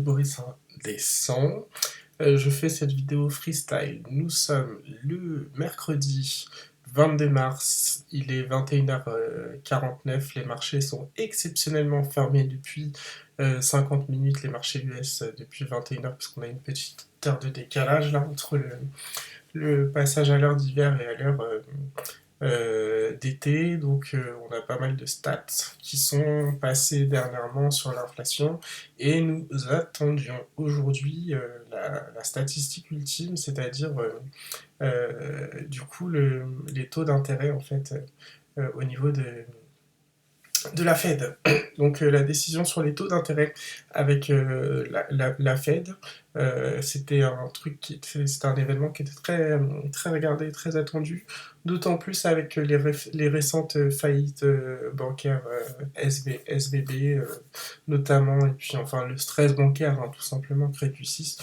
Boris Indécent. Je fais cette vidéo freestyle. Nous sommes le mercredi 22 mars, il est 21h49, les marchés sont exceptionnellement fermés depuis 50 minutes, les marchés US depuis 21h, parce qu'on a une petite heure de décalage là entre le passage à l'heure d'hiver et à l'heure d'été, donc on a pas mal de stats qui sont passées dernièrement sur l'inflation et nous attendions aujourd'hui la statistique ultime, c'est-à-dire du coup les taux d'intérêt en fait au niveau de la Fed. Donc la décision sur les taux d'intérêt avec la Fed, c'était un truc c'était un événement qui était très regardé, très attendu, d'autant plus avec les récentes faillites bancaires SBB notamment, et puis enfin le stress bancaire, hein, tout simplement, Crédit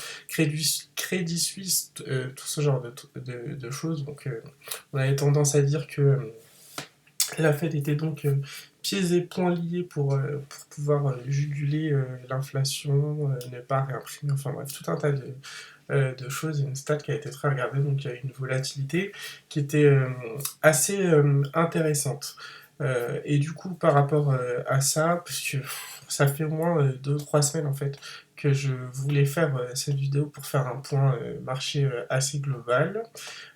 Suisse, tout ce genre de choses. Donc on avait tendance à dire que la Fed était donc pieds et poings liés pour pouvoir juguler l'inflation, ne pas réimprimer, enfin bref, tout un tas de choses, une stat qui a été très regardée, donc il y a une volatilité qui était assez intéressante. Et du coup, par rapport à ça, parce que ça fait au moins 2 ou 3 semaines en fait que je voulais faire cette vidéo pour faire un point marché assez global.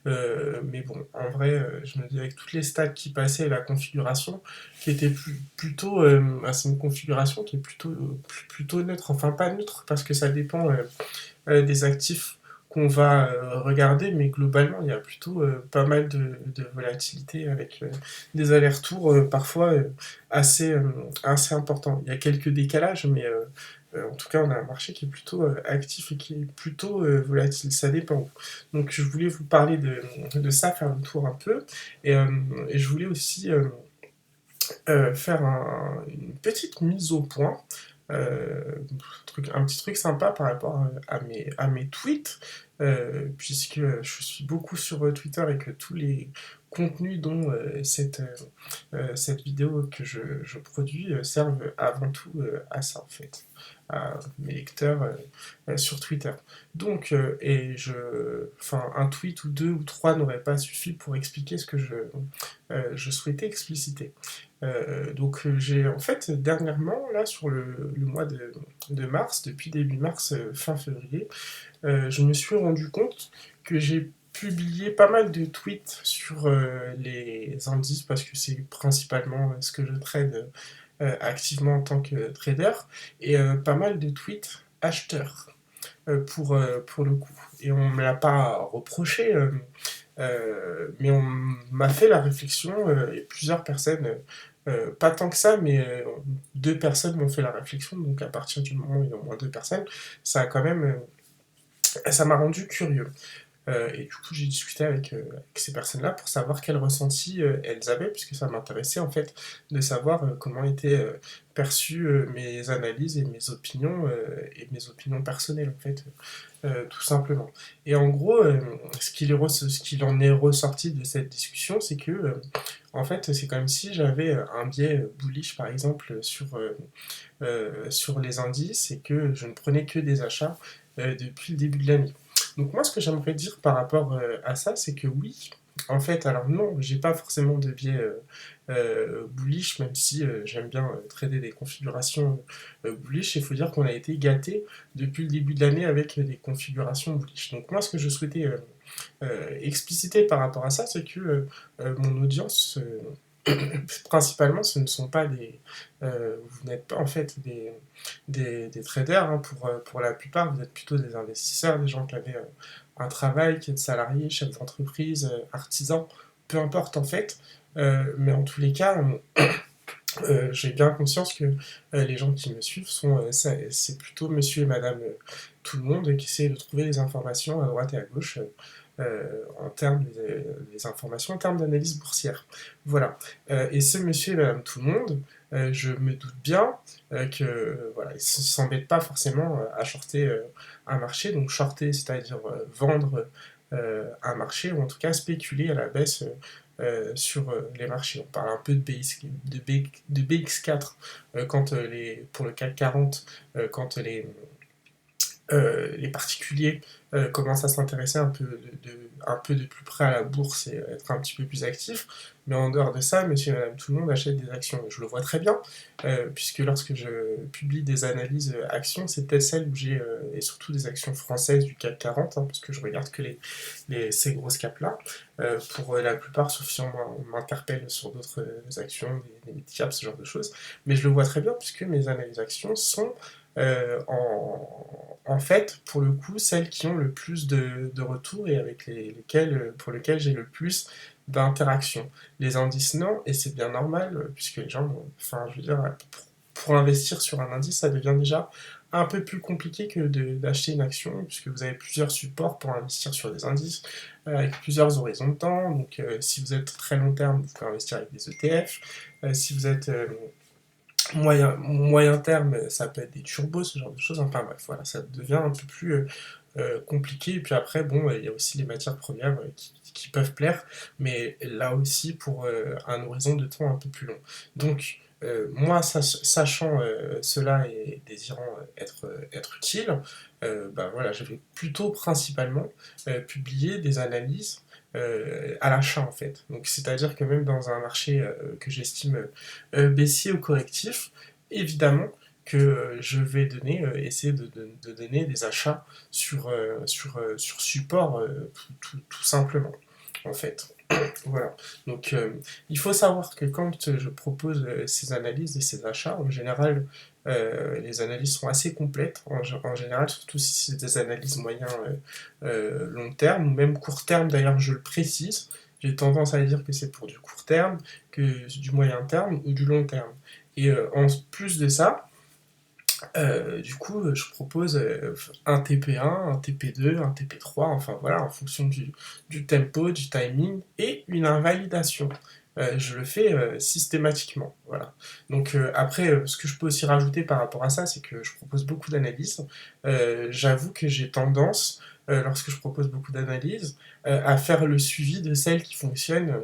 Mais bon, en vrai, je me dis avec toutes les stats qui passaient, la configuration qui était plutôt, c'est une configuration qui est plutôt neutre, enfin pas neutre parce que ça dépend des actifs qu'on va regarder, mais globalement, il y a plutôt pas mal de volatilité avec des allers-retours parfois assez importants. Il y a quelques décalages, mais en tout cas, on a un marché qui est plutôt actif et qui est plutôt volatile. Ça dépend où. Donc, je voulais vous parler de ça, faire le tour un peu, et, euh, et je voulais aussi faire une petite mise au point, un petit truc sympa par rapport à mes tweets, puisque je suis beaucoup sur Twitter et que tous les contenus dont cette vidéo que je produis servent avant tout à ça en fait, à mes lecteurs sur Twitter. Donc, enfin, un tweet ou deux ou trois n'aurait pas suffi pour expliquer ce que je souhaitais expliciter. Donc j'ai en fait dernièrement, là sur le mois de mars, depuis début mars, fin février, je me suis rendu compte que j'ai publié pas mal de tweets sur les indices parce que c'est principalement ce que je trade activement en tant que trader et pas mal de tweets acheteurs pour le coup. Et on me l'a pas reproché, mais on m'a fait la réflexion, et plusieurs personnes, pas tant que ça, mais 2 personnes m'ont fait la réflexion, donc à partir du moment où il y a au moins 2 personnes, ça a quand même, ça m'a rendu curieux. Et du coup, j'ai discuté avec ces personnes-là pour savoir quel ressenti elles avaient, puisque ça m'intéressait en fait de savoir comment étaient perçues mes analyses et mes opinions personnelles en fait, tout simplement. Et en gros, ce qu'il en est ressorti de cette discussion, c'est que en fait, c'est comme si j'avais un biais bullish par exemple sur les indices et que je ne prenais que des achats depuis le début de l'année. Donc moi, ce que j'aimerais dire par rapport à ça, c'est que oui, en fait, alors non, j'ai pas forcément de biais bullish, même si j'aime bien trader des configurations bullish. Il faut dire qu'on a été gâté depuis le début de l'année avec des configurations bullish. Donc moi, ce que je souhaitais expliciter par rapport à ça, c'est que mon audience, principalement, ce ne sont pas vous n'êtes pas en fait des traders, hein, pour la plupart, vous êtes plutôt des investisseurs, des gens qui avaient un travail, qui êtes salariés, chefs d'entreprise, artisans, peu importe en fait. Mais en tous les cas, j'ai bien conscience que les gens qui me suivent c'est plutôt monsieur et madame tout le monde qui essaient de trouver les informations à droite et à gauche en termes des informations en termes d'analyse boursière. Voilà. Et ce monsieur et madame tout le monde, je me doute bien que voilà, ils ne s'embêtent pas forcément à shorter un marché, donc shorter, c'est-à-dire vendre un marché, ou en tout cas spéculer à la baisse sur les marchés. On parle un peu de BX4 pour le CAC 40, quand les particuliers commencent à s'intéresser un peu de plus près à la bourse et être un petit peu plus actifs. Mais en dehors de ça, monsieur et madame tout le monde achète des actions. Et je le vois très bien, puisque lorsque je publie des analyses actions, c'est peut-être celles où j'ai, et surtout des actions françaises du CAC 40, hein, parce que je regarde que ces grosses caps-là. Pour la plupart, sauf si on m'interpelle sur d'autres actions, des mid-caps, ce genre de choses. Mais je le vois très bien, puisque mes analyses actions sont en fait, pour le coup, celles qui ont le plus de retours et avec pour lesquelles j'ai le plus d'interactions. Les indices, non, et c'est bien normal, puisque les gens, enfin, je veux dire, pour investir sur un indice, ça devient déjà un peu plus compliqué que d'acheter une action, puisque vous avez plusieurs supports pour investir sur des indices, avec plusieurs horizons de temps. Donc, si vous êtes très long terme, vous pouvez investir avec des ETF. Si vous êtes moyen terme, ça peut être des turbos, ce genre de choses. Enfin bref, voilà, ça devient un peu plus compliqué. Et puis après, bon, il y a aussi les matières premières qui peuvent plaire, mais là aussi pour un horizon de temps un peu plus long. Donc, moi, sachant cela et désirant être utile, bah voilà, je vais plutôt principalement publier des analyses à l'achat en fait. Donc c'est-à-dire que même dans un marché que j'estime baissier ou correctif, évidemment que je vais essayer de donner des achats sur support tout simplement en fait. Voilà. Donc il faut savoir que quand je propose ces analyses et ces achats, en général, les analyses sont assez complètes, en général, surtout si c'est des analyses moyen long terme, ou même court terme d'ailleurs, je le précise. J'ai tendance à dire que c'est pour du court terme, que du moyen terme ou du long terme. Et en plus de ça, du coup, je propose un TP1, un TP2, un TP3, enfin voilà, en fonction du tempo, du timing, et une invalidation. Je le fais systématiquement, voilà. Donc après, ce que je peux aussi rajouter par rapport à ça, c'est que je propose beaucoup d'analyses. J'avoue que j'ai tendance, lorsque je propose beaucoup d'analyses, à faire le suivi de celles qui fonctionnent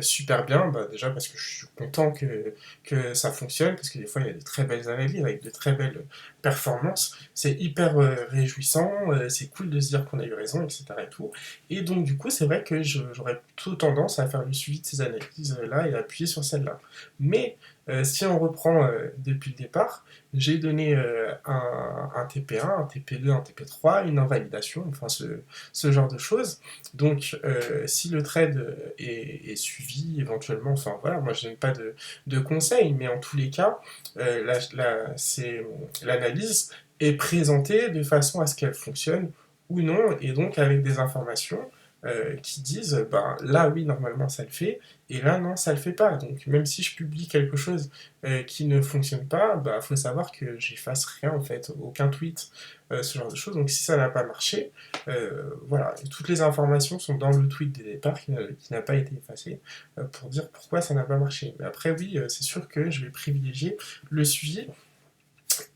super bien, bah, déjà parce que je suis content que ça fonctionne, parce que des fois il y a des très belles analyses avec de très belles performances, c'est hyper réjouissant, c'est cool de se dire qu'on a eu raison, etc. Et tout. Et donc du coup c'est vrai que j'aurais plutôt tendance à faire le suivi de ces analyses-là et à appuyer sur celles-là. Mais si on reprend depuis le départ, j'ai donné un TP1, un TP2, un TP3, une invalidation, enfin ce genre de choses. Donc si le trade est suivi éventuellement, enfin voilà, moi je n'ai pas de conseils, mais en tous les cas, l'analyse est présentée de façon à ce qu'elle fonctionne ou non, et donc avec des informations qui disent, ben, là oui, normalement ça le fait, et là non, ça le fait pas. Donc même si je publie quelque chose qui ne fonctionne pas, bah, faut savoir que j'efface rien en fait, aucun tweet, ce genre de choses. Donc si ça n'a pas marché, voilà, et toutes les informations sont dans le tweet de départ qui n'a pas été effacé pour dire pourquoi ça n'a pas marché. Mais après oui, c'est sûr que je vais privilégier le suivi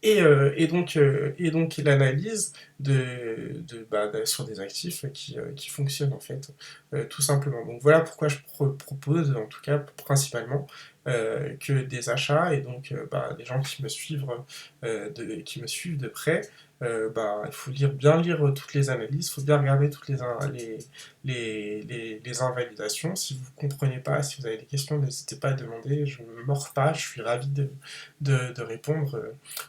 et donc l'analyse sur des actifs qui fonctionnent en fait, tout simplement. Donc voilà pourquoi je propose, en tout cas principalement, que des achats et donc bah, les gens qui me suivent de près, bah, il faut bien lire toutes les analyses, il faut bien regarder toutes les invalidations. Si vous ne comprenez pas, si vous avez des questions, n'hésitez pas à demander, je ne me mords pas, je suis ravi de répondre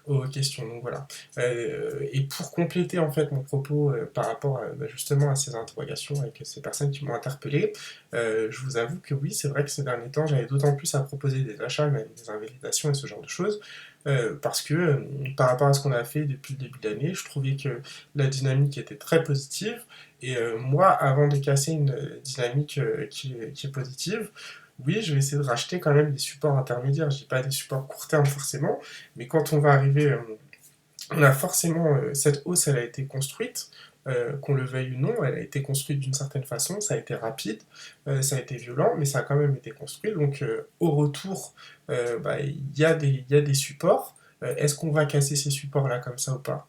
aux questions. Donc voilà. Et pour compléter en fait mon propos par rapport justement à ces interrogations avec ces personnes qui m'ont interpellé, je vous avoue que oui, c'est vrai que ces derniers temps, j'avais d'autant plus à proposer des achats, mais avec des invalidations et ce genre de choses. Parce que par rapport à ce qu'on a fait depuis le début de l'année, je trouvais que la dynamique était très positive. Et moi, avant de casser une dynamique qui est positive, oui, je vais essayer de racheter quand même des supports intermédiaires. Je dis pas des supports court terme forcément, mais quand on va arriver, on a forcément cette hausse, elle a été construite, qu'on le veuille ou non, elle a été construite d'une certaine façon, ça a été rapide, ça a été violent, mais ça a quand même été construit. Donc au retour, bah, il y a des supports. Est-ce qu'on va casser ces supports-là comme ça ou pas?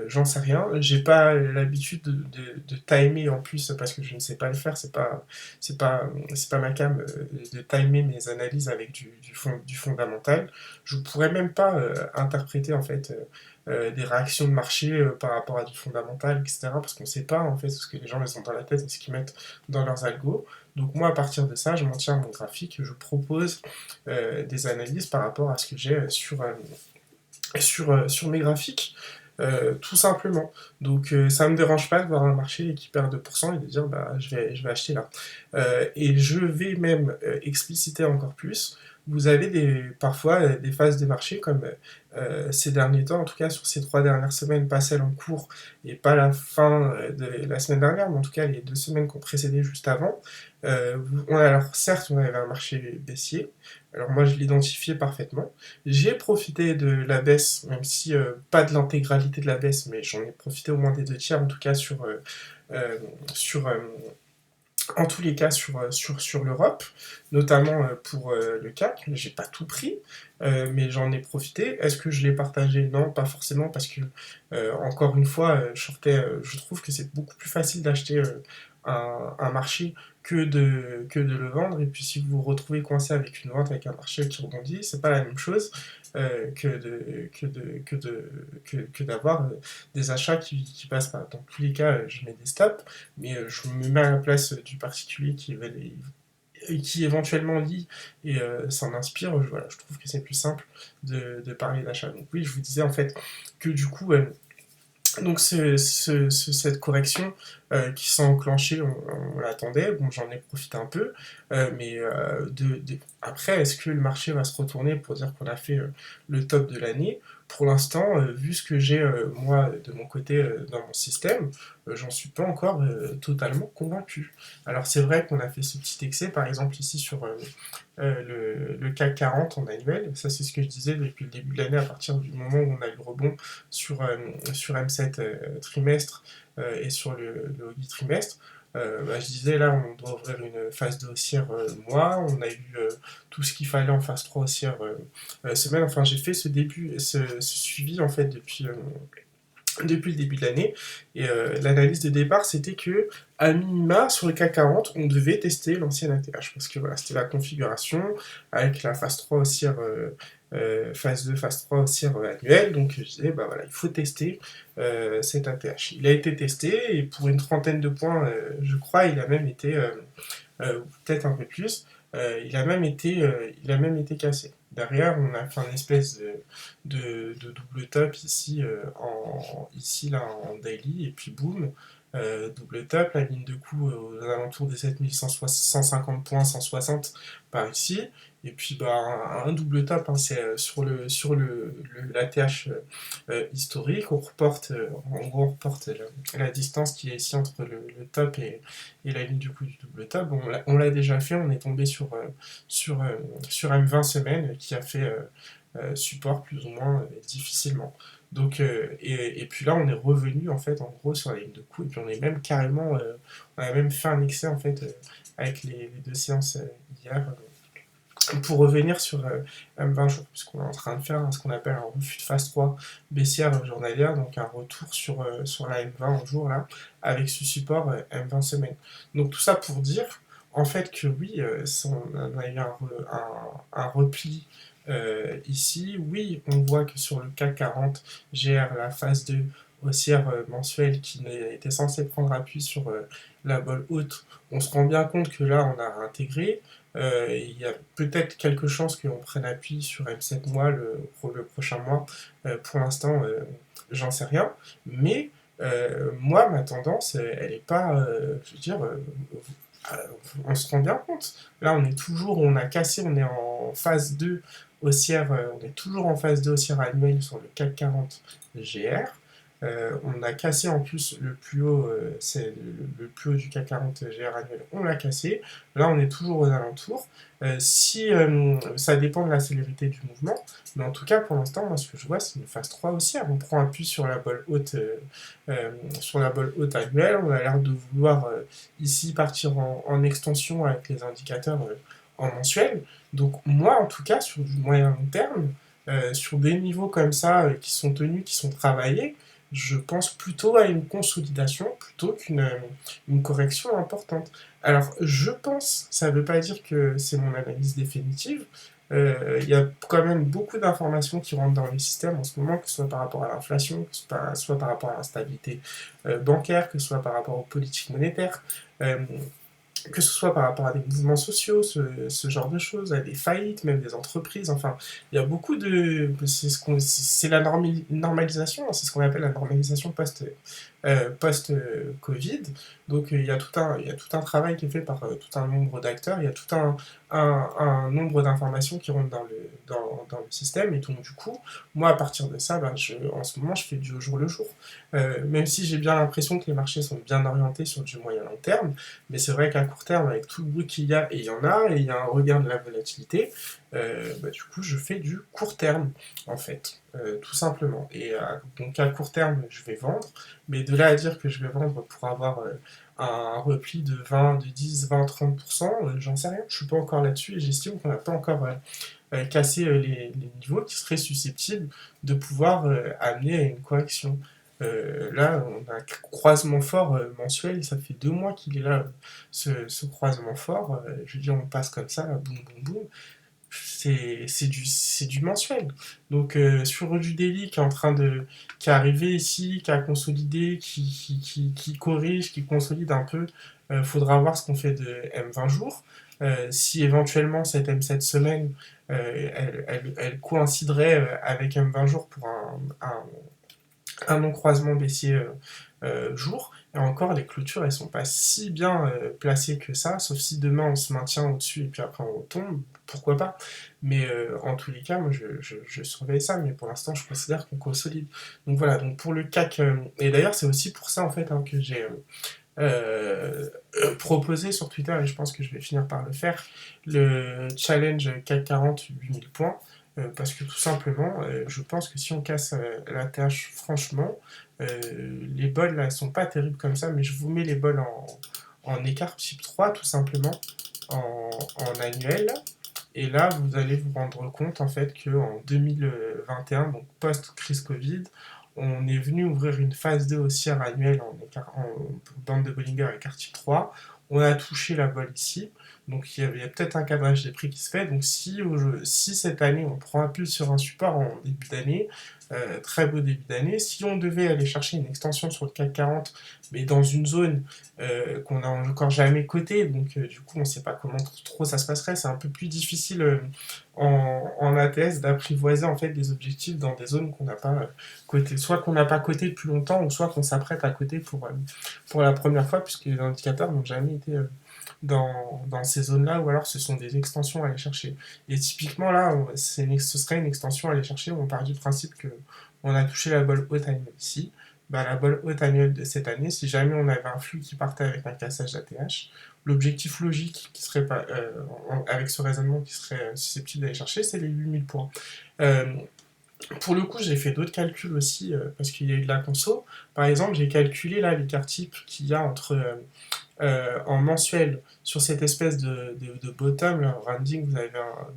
J'en sais rien. J'ai pas l'habitude de timer en plus parce que je ne sais pas le faire. C'est pas ma cam de timer mes analyses avec du fondamental. Je pourrais même pas interpréter en fait des réactions de marché par rapport à du fondamental, etc. Parce qu'on ne sait pas en fait ce que les gens ils ont dans la tête et ce qu'ils mettent dans leurs algos. Donc moi, à partir de ça, je m'en tiens à mon graphique, je propose des analyses par rapport à ce que j'ai sur mes graphiques. Tout simplement. Donc ça me dérange pas de voir un marché qui perd 2% et de dire bah je vais acheter là. Et je vais même expliciter encore plus. Vous avez parfois des phases de marché comme ces derniers temps, en tout cas sur ces 3 dernières semaines, pas celles en cours et pas la fin de la semaine dernière, mais en tout cas les 2 semaines qui ont précédé juste avant. Alors certes, on avait un marché baissier, alors moi je l'identifiais parfaitement. J'ai profité de la baisse, même si pas de l'intégralité de la baisse, mais j'en ai profité au moins des 2 tiers, en tout cas euh, sur en tous les cas sur l'Europe, notamment pour le CAC. J'ai pas tout pris, mais j'en ai profité. Est-ce que je l'ai partagé? Non, pas forcément, parce que encore une fois, je trouve que c'est beaucoup plus facile d'acheter un marché que de le vendre. Et puis si vous vous retrouvez coincé avec une vente avec un marché qui rebondit, c'est pas la même chose que d'avoir des achats qui passent pas. Dans tous les cas, je mets des stops, mais je me mets à la place du particulier qui éventuellement lit et s'en inspire. Voilà, je trouve que c'est plus simple de parler d'achat. Donc oui, je vous disais en fait que du coup, donc cette correction qui s'est enclenchée, on l'attendait, bon j'en ai profité un peu, mais après est-ce que le marché va se retourner pour dire qu'on a fait le top de l'année? Pour l'instant, vu ce que j'ai moi de mon côté dans mon système, j'en suis pas encore totalement convaincu. Alors c'est vrai qu'on a fait ce petit excès, par exemple ici sur le CAC 40 en annuel. Ça, c'est ce que je disais depuis le début de l'année, à partir du moment où on a eu le rebond sur M7 trimestre et sur le Hogi trimestre. Bah, je disais là, on doit ouvrir une phase de haussière mois. On a eu tout ce qu'il fallait en phase 3 haussière semaine. Enfin, j'ai fait ce suivi en fait depuis le début de l'année. Et l'analyse de départ, c'était que, à minima, sur le CAC 40, on devait tester l'ancienne ATH. Parce que voilà, c'était la configuration avec la phase 3 haussière, phase 2, phase 3 haussière annuelle. Donc je disais, bah voilà, il faut tester cette ATH. Il a été testé et pour une trentaine de points, je crois, il a même été peut-être un peu plus, il a même été cassé. Derrière, on a fait un espèce de double top ici, ici là, en daily, et puis boum, double top, la ligne de coup aux alentours des 7150 points, 160 par ici, et puis bah, un double top, hein, c'est l'ATH historique, en gros, on reporte la distance qui est ici entre le top et la ligne du coup du double top. Bon, on l'a déjà fait, on est tombé sur M20 semaines qui a fait support plus ou moins difficilement. Donc, et puis là, on est revenu en fait en gros sur la ligne de coup, et puis on est même carrément, on a même fait un excès en fait avec les 2 séances hier. Pour revenir sur M20 jours, puisqu'on est en train de faire ce qu'on appelle un refus de phase 3 baissière journalière, donc un retour sur la M20 en jour là, avec ce support M20 semaine. Donc tout ça pour dire en fait que oui, on a eu un repli ici. Oui, on voit que sur le CAC 40 gère la phase 2 haussière mensuelle qui était censée prendre appui sur la bolle haute. On se rend bien compte que là, on a intégré. Il y a peut-être quelques chances qu'on prenne appui sur M7 mois pour le prochain mois. Pour l'instant, j'en sais rien. Mais moi, ma tendance, elle n'est pas. Je veux dire, on se rend bien compte. Là, on a cassé, on est en phase 2 haussière, on est toujours en phase 2 haussière annuelle sur le CAC 40 GR. On a cassé en plus le plus haut, c'est le plus haut du CAC 40 GR annuel, on l'a cassé. Là, on est toujours aux alentours. Si ça dépend de la célérité du mouvement, mais en tout cas, pour l'instant, moi, ce que je vois, c'est une phase 3 haussière. On prend appui sur la bolle haute annuelle. On a l'air de vouloir ici partir en extension avec les indicateurs en mensuel. Donc, moi, en tout cas, sur du moyen long terme, sur des niveaux comme ça qui sont tenus, qui sont travaillés, je pense plutôt à une consolidation plutôt qu'une correction importante. Alors, je pense, ça ne veut pas dire que c'est mon analyse définitive, Il y a quand même beaucoup d'informations qui rentrent dans le système en ce moment, que ce soit par rapport à l'inflation, que ce soit par rapport à l'instabilité bancaire, que ce soit par rapport aux politiques monétaires. Euh, que ce soit par rapport à des mouvements sociaux, ce genre de choses, à des faillites, même des entreprises, enfin, il y a beaucoup de... C'est la normalisation, c'est ce qu'on appelle la normalisation post-Covid. Donc il y a tout un travail qui est fait par tout un nombre d'acteurs, il y a tout un nombre d'informations qui rentrent dans le système, et donc du coup, moi à partir de ça, ben, en ce moment je fais du au jour le jour. Même si j'ai bien l'impression que les marchés sont bien orientés sur du moyen long terme, mais c'est vrai qu'à court terme, avec tout le bruit qu'il y a, et il y en a, et il y a un regain de la volatilité, bah, du coup, je fais du court terme, en fait, tout simplement. Et donc à court terme, je vais vendre, mais de là à dire que je vais vendre pour avoir un repli de 20, de 10, 20, 30%, j'en sais rien. Je suis pas encore là-dessus et j'estime qu'on n'a pas encore cassé les niveaux qui seraient susceptibles de pouvoir amener à une correction. Là, on a un croisement fort mensuel, ça fait 2 mois qu'il est là, ce croisement fort. Je veux dire, on passe comme ça, là, boum, boum, boum. C'est du mensuel. Donc, sur du daily qui est en train de. Qui est arrivé ici, qui a consolidé, qui corrige, qui consolide un peu, faudra voir ce qu'on fait de M20 jours. Si éventuellement cette M7 semaine, elle coïnciderait avec M20 jours pour un non-croisement baissier jour. Et encore, les clôtures, elles sont pas si bien placées que ça, sauf si demain on se maintient au-dessus et puis après on tombe, pourquoi pas. Mais en tous les cas, moi je surveille ça, mais pour l'instant je considère qu'on consolide. Donc voilà, donc pour le CAC, et d'ailleurs c'est aussi pour ça en fait hein, que j'ai proposé sur Twitter, et je pense que je vais finir par le faire, le challenge CAC 40 8000 points. Parce que tout simplement, je pense que si on casse la tâche, franchement, les bols là sont pas terribles comme ça, mais je vous mets les bols en écart type 3 tout simplement, en annuel. Et là, vous allez vous rendre compte en fait qu'en 2021, donc post-crise Covid, on est venu ouvrir une phase 2 haussière annuelle en bande de Bollinger écart type 3. On a touché la bolle ici. Donc il y a peut-être un cadrage des prix qui se fait. Donc si cette année on prend appui sur un support en début d'année, très beau début d'année, si on devait aller chercher une extension sur le CAC 40, mais dans une zone qu'on n'a encore jamais cotée, donc du coup on ne sait pas comment trop ça se passerait, c'est un peu plus difficile en ATS d'apprivoiser en fait des objectifs dans des zones qu'on n'a pas cotées, soit qu'on n'a pas coté depuis longtemps, ou soit qu'on s'apprête à coter pour la première fois, puisque les indicateurs n'ont jamais été dans ces zones-là, ou alors ce sont des extensions à aller chercher. Et typiquement là, ce serait une extension à aller chercher, où on part du principe que on a touché la bolle haute annuelle ici. Bah, la bolle haute annuelle de cette année, si jamais on avait un flux qui partait avec un cassage d'ATH, l'objectif logique qui serait pas, avec ce raisonnement qui serait susceptible d'aller chercher, c'est les 8000 points. Euh, pour le coup, j'ai fait d'autres calculs aussi, parce qu'il y a eu de la conso. Par exemple, j'ai calculé là l'écart type qu'il y a entre en mensuel sur cette espèce de bottom, là, rounding,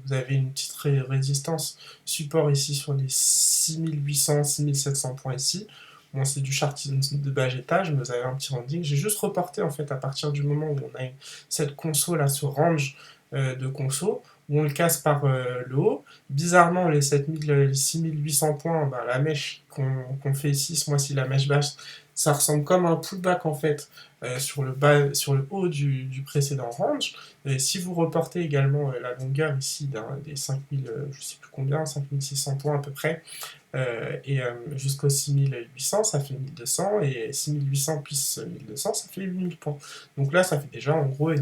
vous avez une petite résistance support ici sur les 6800, 6700 points ici. Bon, c'est du charting de bas étage, mais vous avez un petit rounding. J'ai juste reporté en fait à partir du moment où on a cette conso là, ce range de conso, où on le casse par le haut. Bizarrement, les 6800 points, bah, la mèche qu'on fait ici, ce mois-ci, la mèche basse, ça ressemble comme un pullback en fait sur le haut du précédent range. Et si vous reportez également la longueur ici des 5000, je sais plus combien, 5600 points à peu près, et jusqu'au 6800, ça fait 1200, et 6800 plus 1200, ça fait 8000 points. Donc là, ça fait déjà en gros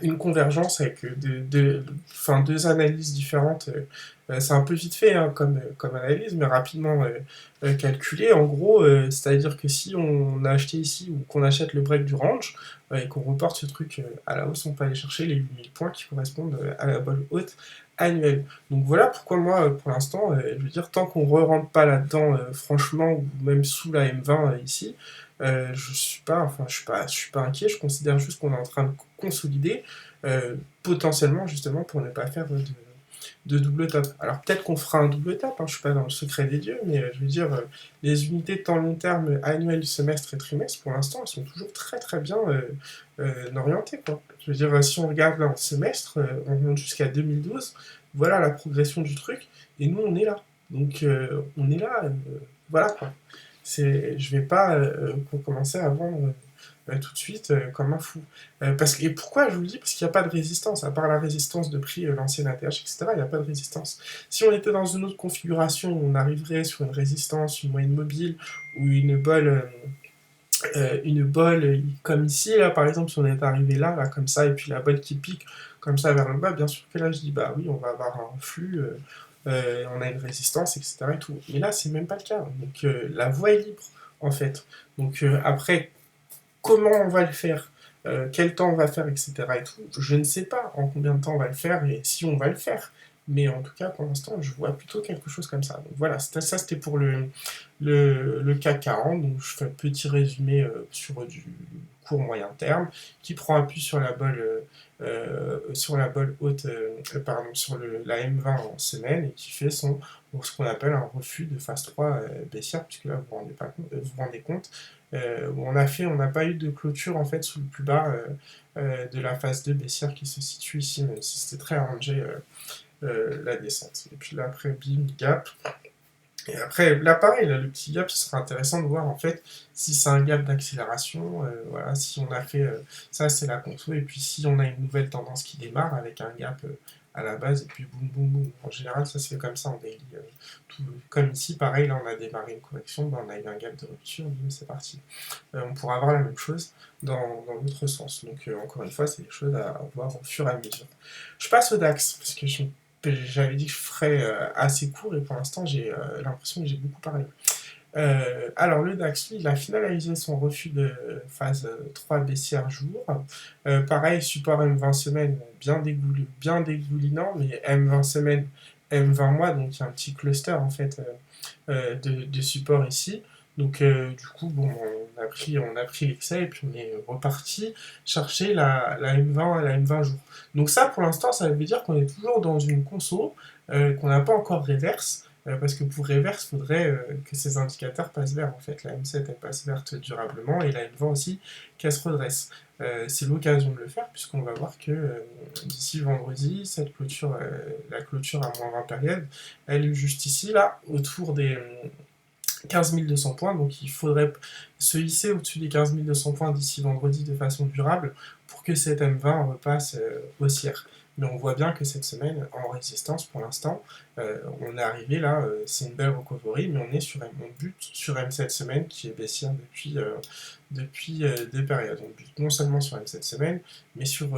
une convergence avec deux analyses différentes. C'est un peu vite fait hein, comme analyse, mais rapidement calculé. En gros, c'est-à-dire que si on a acheté ici ou qu'on achète le break du range et qu'on reporte ce truc à la hausse, on peut aller chercher les 8000 points qui correspondent à la bonne haute annuelle. Donc voilà pourquoi moi, pour l'instant, je veux dire, tant qu'on ne rentre pas là-dedans, franchement, ou même sous la M20 ici, je suis pas inquiet, je considère juste qu'on est en train de consolider, potentiellement justement pour ne pas faire de double top. Alors peut-être qu'on fera un double top, hein, je suis pas dans le secret des dieux, mais je veux dire, les unités de temps long terme annuelles, semestre et trimestre, pour l'instant, elles sont toujours très très bien orientées, quoi. Je veux dire, si on regarde là en semestre, on monte jusqu'à 2012. voilà la progression du truc, et nous on est là. Donc on est là, voilà quoi. Je vais pas commencer à vendre tout de suite comme un fou. Et pourquoi je vous le dis? Parce qu'il n'y a pas de résistance, à part la résistance de prix, l'ancienne ATH, etc., il n'y a pas de résistance. Si on était dans une autre configuration, on arriverait sur une résistance, une moyenne mobile, ou une bolle comme ici, là par exemple, si on est arrivé là, comme ça, et puis la bolle qui pique comme ça vers le bas, bien sûr que là je dis bah oui, on va avoir un flux, on a une résistance, etc. Et tout. Mais là, c'est même pas le cas. Donc la voie est libre, en fait. Donc après, comment on va le faire, quel temps on va faire, etc. et tout, je ne sais pas en combien de temps on va le faire et si on va le faire. Mais en tout cas, pour l'instant, je vois plutôt quelque chose comme ça. Donc voilà, ça c'était pour le CAC 40. Donc je fais un petit résumé sur du court moyen terme qui prend appui sur la bolle haute, pardon, sur la M20 en semaine et qui fait ce qu'on appelle un refus de phase 3 baissière, puisque là vous vous rendez compte, où on n'a pas eu de clôture en fait sous le plus bas de la phase 2 baissière qui se situe ici, même si c'était très arrangé la descente. Et puis là après, bim, gap. Et après, là pareil, là, le petit gap, ce sera intéressant de voir en fait si c'est un gap d'accélération, voilà, si on a fait ça, c'est la conso, et puis si on a une nouvelle tendance qui démarre avec un gap à la base, et puis boum boum boum. En général, ça se fait comme ça en daily. Comme ici, pareil, là on a démarré une correction, ben, on a eu un gap de rupture, boum, c'est parti. On pourra avoir la même chose dans l'autre sens. Donc encore une fois, c'est des choses à voir au fur et à mesure. Je passe au DAX, parce que j'avais dit que je ferais assez court, et pour l'instant j'ai l'impression que j'ai beaucoup parlé. Alors le DAX, lui, il a finalisé son refus de phase 3 baissière jour. Pareil, support M20 semaines, bien dégoulinant, mais M20 semaines, M20 mois, donc il y a un petit cluster en fait de support ici. Donc du coup, bon, on a pris l'excès et puis on est reparti chercher la M20 à la M20 jours. Donc ça, pour l'instant, ça veut dire qu'on est toujours dans une conso, qu'on n'a pas encore reverse, parce que pour reverse, il faudrait que ces indicateurs passent vert. En fait, la M7 elle passe verte durablement et la M20 aussi qu'elle se redresse. C'est l'occasion de le faire puisqu'on va voir que d'ici vendredi, la clôture à moins 20 périodes, elle est juste ici, là, autour des 15 200 points, donc il faudrait se hisser au-dessus des 15 200 points d'ici vendredi de façon durable pour que cette M20 repasse haussière. Mais on voit bien que cette semaine, en résistance pour l'instant, on est arrivé là, c'est une belle recovery, mais on est sur mon but sur M7 semaine qui est baissière depuis des périodes. On bute non seulement sur M7 semaine, mais sur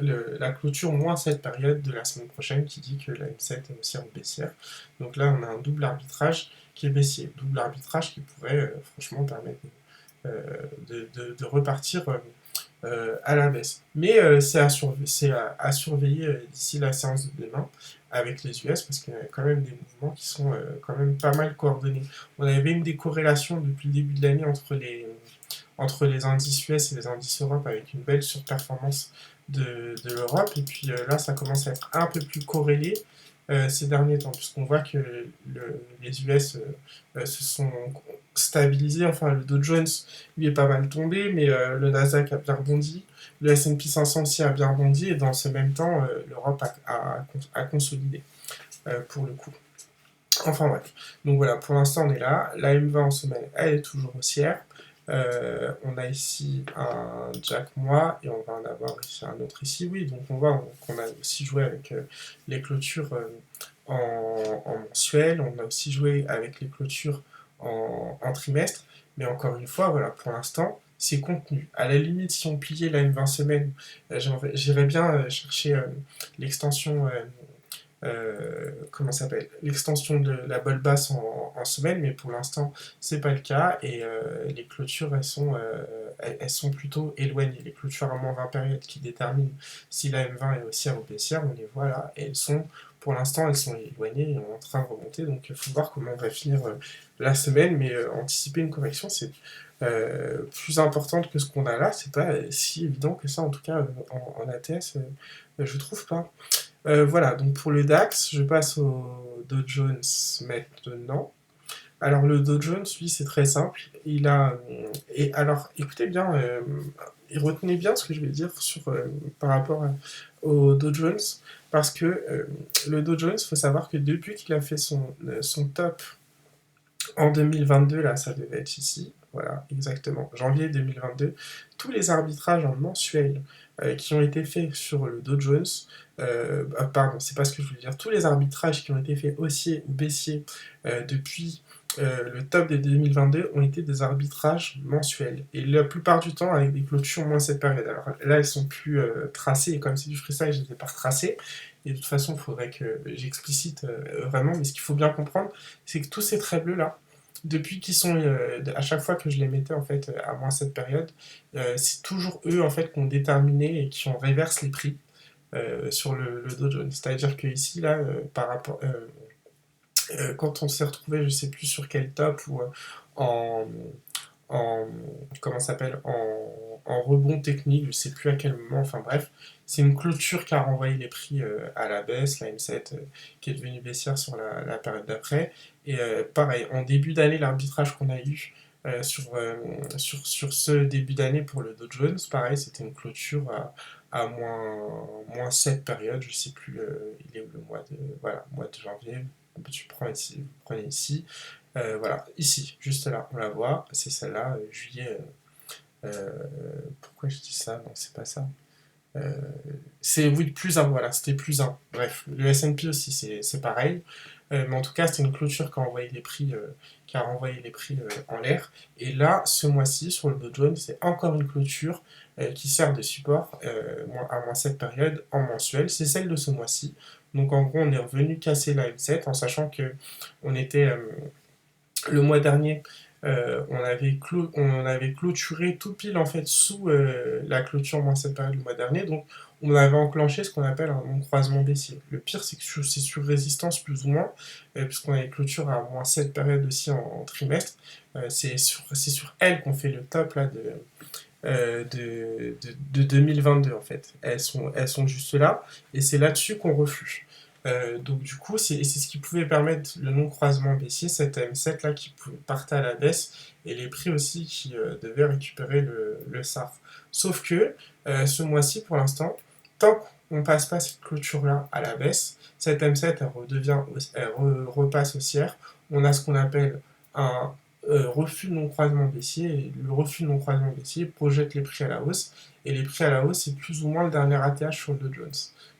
la clôture moins cette période de la semaine prochaine qui dit que la M7 est haussière ou baissière. Donc là, on a un double arbitrage qui est baissier. Double arbitrage qui pourrait franchement permettre de repartir à la baisse. Mais c'est à surveiller d'ici la séance de demain avec les US parce qu'il y a quand même des mouvements qui sont quand même pas mal coordonnés. On avait une décorrélation depuis le début de l'année entre les indices US et les indices Europe avec une belle surperformance de l'Europe. Et puis là, ça commence à être un peu plus corrélé ces derniers temps, puisqu'on voit que les US se sont stabilisés. Enfin, le Dow Jones, lui, est pas mal tombé, mais le Nasdaq a bien rebondi. Le S&P 500 aussi a bien rebondi, et dans ce même temps, l'Europe a consolidé, pour le coup. Enfin bref. Donc voilà, pour l'instant, on est là. La M20 en semaine, elle est toujours haussière. On a ici un Jack Mois et on va en avoir ici un autre ici, oui, donc on voit qu'on a aussi joué avec les clôtures en mensuel, on a aussi joué avec les clôtures en trimestre, mais encore une fois, voilà, pour l'instant, c'est contenu. À la limite, si on pliait la M20 semaine, j'irais bien chercher l'extension comment s'appelle, l'extension de la bolle basse en semaine, mais pour l'instant c'est pas le cas et les clôtures elles sont plutôt éloignées. Les clôtures à moins 20 périodes qui déterminent si la M20 est haussière ou baissière, on les voit là et pour l'instant elles sont éloignées et en train de remonter, donc il faut voir comment on va finir la semaine, mais anticiper une correction c'est plus importante que ce qu'on a là, c'est pas si évident que ça en tout cas en ATS, je trouve pas. Voilà, donc pour le DAX, je passe au Dow Jones maintenant. Alors le Dow Jones, lui, c'est très simple. Et alors, écoutez bien, et retenez bien ce que je vais dire par rapport au Dow Jones, parce que le Dow Jones, il faut savoir que depuis qu'il a fait son top en 2022, là, ça devait être ici, voilà, exactement, janvier 2022, tous les arbitrages en mensuel qui ont été faits sur le Dow Jones, pardon, c'est pas ce que je voulais dire, tous les arbitrages qui ont été faits haussiers ou baissiers depuis le top de 2022 ont été des arbitrages mensuels. Et la plupart du temps avec des clôtures moins cette période. Alors là, elles sont plus tracées, et comme c'est du freestyle, je ne les ai pas retracées. Et de toute façon, il faudrait que j'explicite vraiment, mais ce qu'il faut bien comprendre, c'est que tous ces traits bleus là, depuis qu'ils sont à chaque fois que je les mettais en fait à moins cette période, c'est toujours eux en fait qui ont déterminé et qui ont réverse les prix sur le Dow Jones. C'est-à-dire que ici là, par rapport quand on s'est retrouvé, je sais plus sur quel top ou en, en comment ça s'appelle en rebond technique, je sais plus à quel moment, enfin bref, c'est une clôture qui a renvoyé les prix à la baisse, la M7 qui est devenue baissière sur la période d'après. Et pareil, en début d'année, l'arbitrage qu'on a eu sur ce début d'année pour le Dow Jones, pareil, c'était une clôture à moins 7 périodes, je sais plus, il est où le mois de, voilà, mois de janvier, tu prends ici, vous prenez ici, voilà, ici, juste là, on la voit, c'est celle-là, juillet. euh, Pourquoi je dis ça? Non, c'est pas ça. Euh, c'est oui, plus un, voilà, c'était plus un. Bref, le S&P aussi, c'est pareil. Mais en tout cas, c'était une clôture qui a renvoyé les prix en l'air. Et là, ce mois-ci, sur le Dow Jones, c'est encore une clôture qui sert de support à moins cette période en mensuel. C'est celle de ce mois-ci. Donc en gros, on est revenu casser la M7 en sachant que on était le mois dernier, on avait clôturé tout pile en fait sous la clôture moins cette période le mois dernier, donc on avait enclenché ce qu'on appelle un non-croisement baissier. Le pire, c'est que c'est sur résistance plus ou moins, puisqu'on avait clôture à moins cette période aussi en trimestre. C'est sur elle qu'on fait le top là de 2022 en fait. Elles sont juste là, et c'est là-dessus qu'on reflue. Donc du coup, c'est ce qui pouvait permettre le non-croisement baissier, cette M7 là qui partait à la baisse, et les prix aussi qui devaient récupérer le SARF. Sauf que ce mois-ci, pour l'instant, tant qu'on passe pas cette clôture là à la baisse, cette M7 repasse haussière. On a ce qu'on appelle un refus de non-croisement baissier, et le refus de non-croisement baissier projette les prix à la hausse, et les prix à la hausse, c'est plus ou moins le dernier ATH sur le Dow Jones.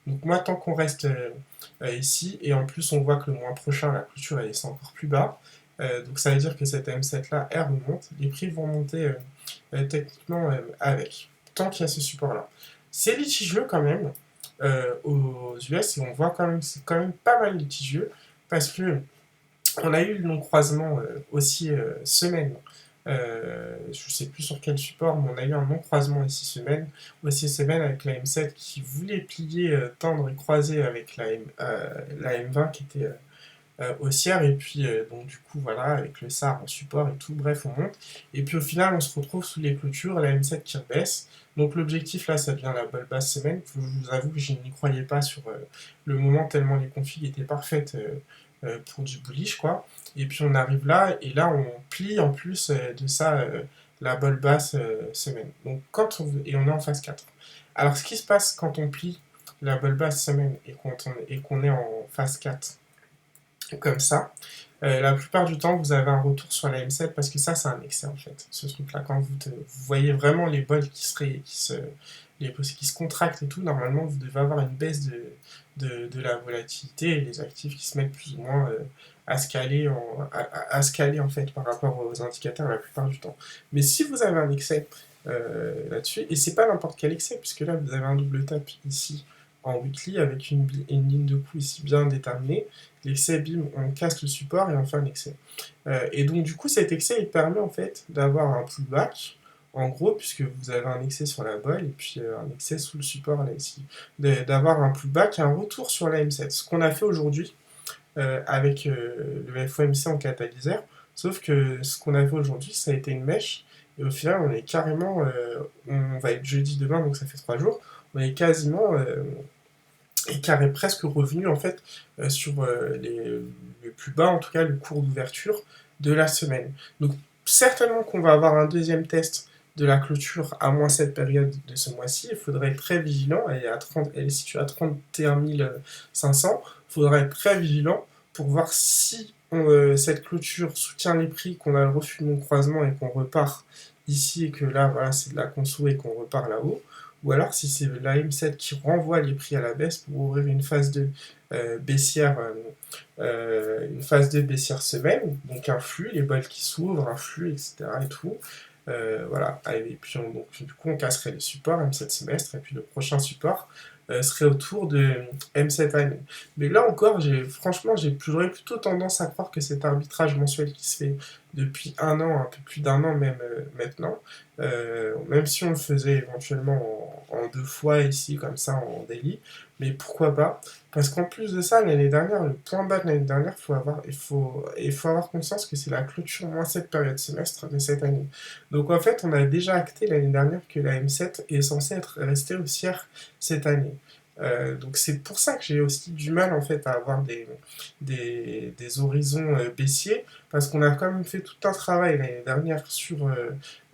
Donc moi, tant qu'on reste ici, et en plus on voit que le mois prochain, la clôture elle est encore plus bas, donc ça veut dire que cette M7 là, elle remonte, les prix vont monter techniquement avec, tant qu'il y a ce support là. C'est litigieux quand même aux US, et on voit quand même, c'est quand même pas mal litigieux, parce que on a eu le non-croisement aussi semaine. Je ne sais plus sur quel support, mais on a eu un non-croisement ici aussi semaine avec la M7 qui voulait plier, tendre et croiser avec la M20 qui était haussière, et puis donc du coup voilà, avec le SAR en support et tout, bref, on monte. Et puis au final, on se retrouve sous les clôtures, la M7 qui rebaisse. Donc l'objectif là, ça devient la bonne basse semaine. Je vous avoue que je n'y croyais pas sur le moment, tellement les configs étaient parfaites pour du bullish, quoi. Et puis on arrive là, et là on plie en plus de ça la bonne basse semaine. Donc et on est en phase 4. Alors ce qui se passe quand on plie la bonne basse semaine et qu'on est en phase 4 comme ça, la plupart du temps, vous avez un retour sur la M7 parce que ça, c'est un excès en fait. Ce truc-là, quand vous voyez vraiment les bols qui se contractent et tout, normalement, vous devez avoir une baisse de la volatilité, et les actifs qui se mettent plus ou moins à se caler en fait par rapport aux indicateurs la plupart du temps. Mais si vous avez un excès là-dessus, et c'est pas n'importe quel excès, puisque là, vous avez un double tap ici en weekly avec une ligne de coup ici bien déterminée. L'excès, bim, on casse le support et on fait un excès. Et donc du coup, cet excès, il permet en fait d'avoir un pullback, en gros, puisque vous avez un excès sur la bolle et puis un excès sous le support là ici, d'avoir un pullback et un retour sur la M7. Ce qu'on a fait aujourd'hui avec le FOMC en catalyseur, sauf que ce qu'on a fait aujourd'hui, ça a été une mèche, et au final, on est carrément, on va être jeudi demain, donc ça fait 3 jours, on est quasiment et qui est presque revenu en fait sur le plus bas, en tout cas le cours d'ouverture de la semaine. Donc certainement qu'on va avoir un deuxième test de la clôture à moins cette période de ce mois-ci, il faudrait être très vigilant. Elle est située à 31 500. Il faudra être très vigilant pour voir si cette clôture soutient les prix, qu'on a le refus de non-croisement et qu'on repart ici et que là, voilà, c'est de la conso et qu'on repart là-haut. Ou alors si c'est la M7 qui renvoie les prix à la baisse pour ouvrir baissière, une phase de baissière semaine, donc un flux, les bols qui s'ouvrent, un flux, etc. et tout. Voilà, et puis donc, du coup on casserait les supports M7 semestre, et puis le prochain support serait autour de M7 année. Mais là encore, franchement, j'aurais plutôt tendance à croire que cet arbitrage mensuel qui se fait depuis un an, un peu plus d'un an même maintenant, même si on le faisait éventuellement en deux fois ici, comme ça, en daily, mais pourquoi pas? Parce qu'en plus de ça, l'année dernière, le point bas de l'année dernière, il faut avoir conscience que c'est la clôture moins cette période semestre de cette année. Donc en fait, on a déjà acté l'année dernière que la M7 est censée être restée haussière cette année. Donc c'est pour ça que j'ai aussi du mal en fait à avoir des horizons baissiers, parce qu'on a quand même fait tout un travail l'année dernière sur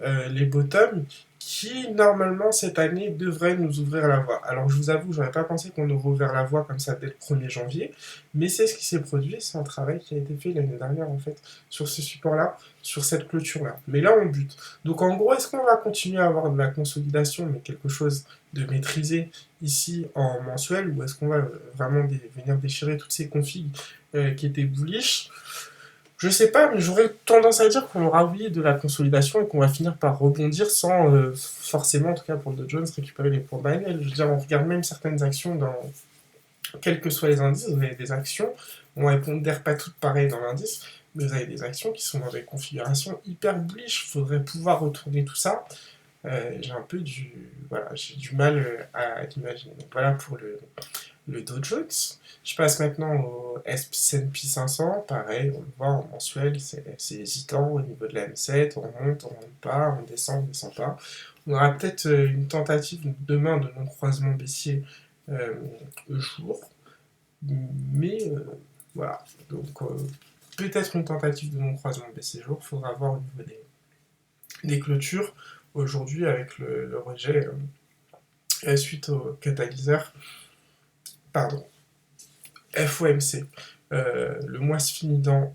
les bottoms qui normalement cette année devrait nous ouvrir la voie. Alors je vous avoue, j'aurais pas pensé qu'on aurait ouvert la voie comme ça dès le 1er janvier, mais c'est ce qui s'est produit, c'est un travail qui a été fait l'année dernière en fait sur ce support-là, sur cette clôture-là. Mais là on bute. Donc en gros, est-ce qu'on va continuer à avoir de la consolidation, mais quelque chose de maîtrisé ici en mensuel, ou est-ce qu'on va vraiment venir déchirer toutes ces configs qui étaient bullish? Je sais pas, mais j'aurais tendance à dire qu'on aura oublié de la consolidation et qu'on va finir par rebondir sans forcément, en tout cas pour le Dow Jones, récupérer les points d'annuel. Je veux dire, on regarde même certaines actions quels que soient les indices, vous avez des actions, on ne pondère pas toutes pareilles dans l'indice, mais vous avez des actions qui sont dans des configurations hyper bullish. Il faudrait pouvoir retourner tout ça. J'ai du mal à l'imaginer. Donc voilà pour le Dow Jones. Je passe maintenant au S&P 500, pareil, on le voit en mensuel, c'est hésitant au niveau de la M7, on monte pas, on descend pas. On aura peut-être une tentative demain de non-croisement baissier euh, jour, mais voilà, donc peut-être une tentative de non-croisement baissier jour, il faudra voir au niveau des clôtures aujourd'hui avec le rejet suite au catalyseur, pardon, FOMC. Le mois se finit dans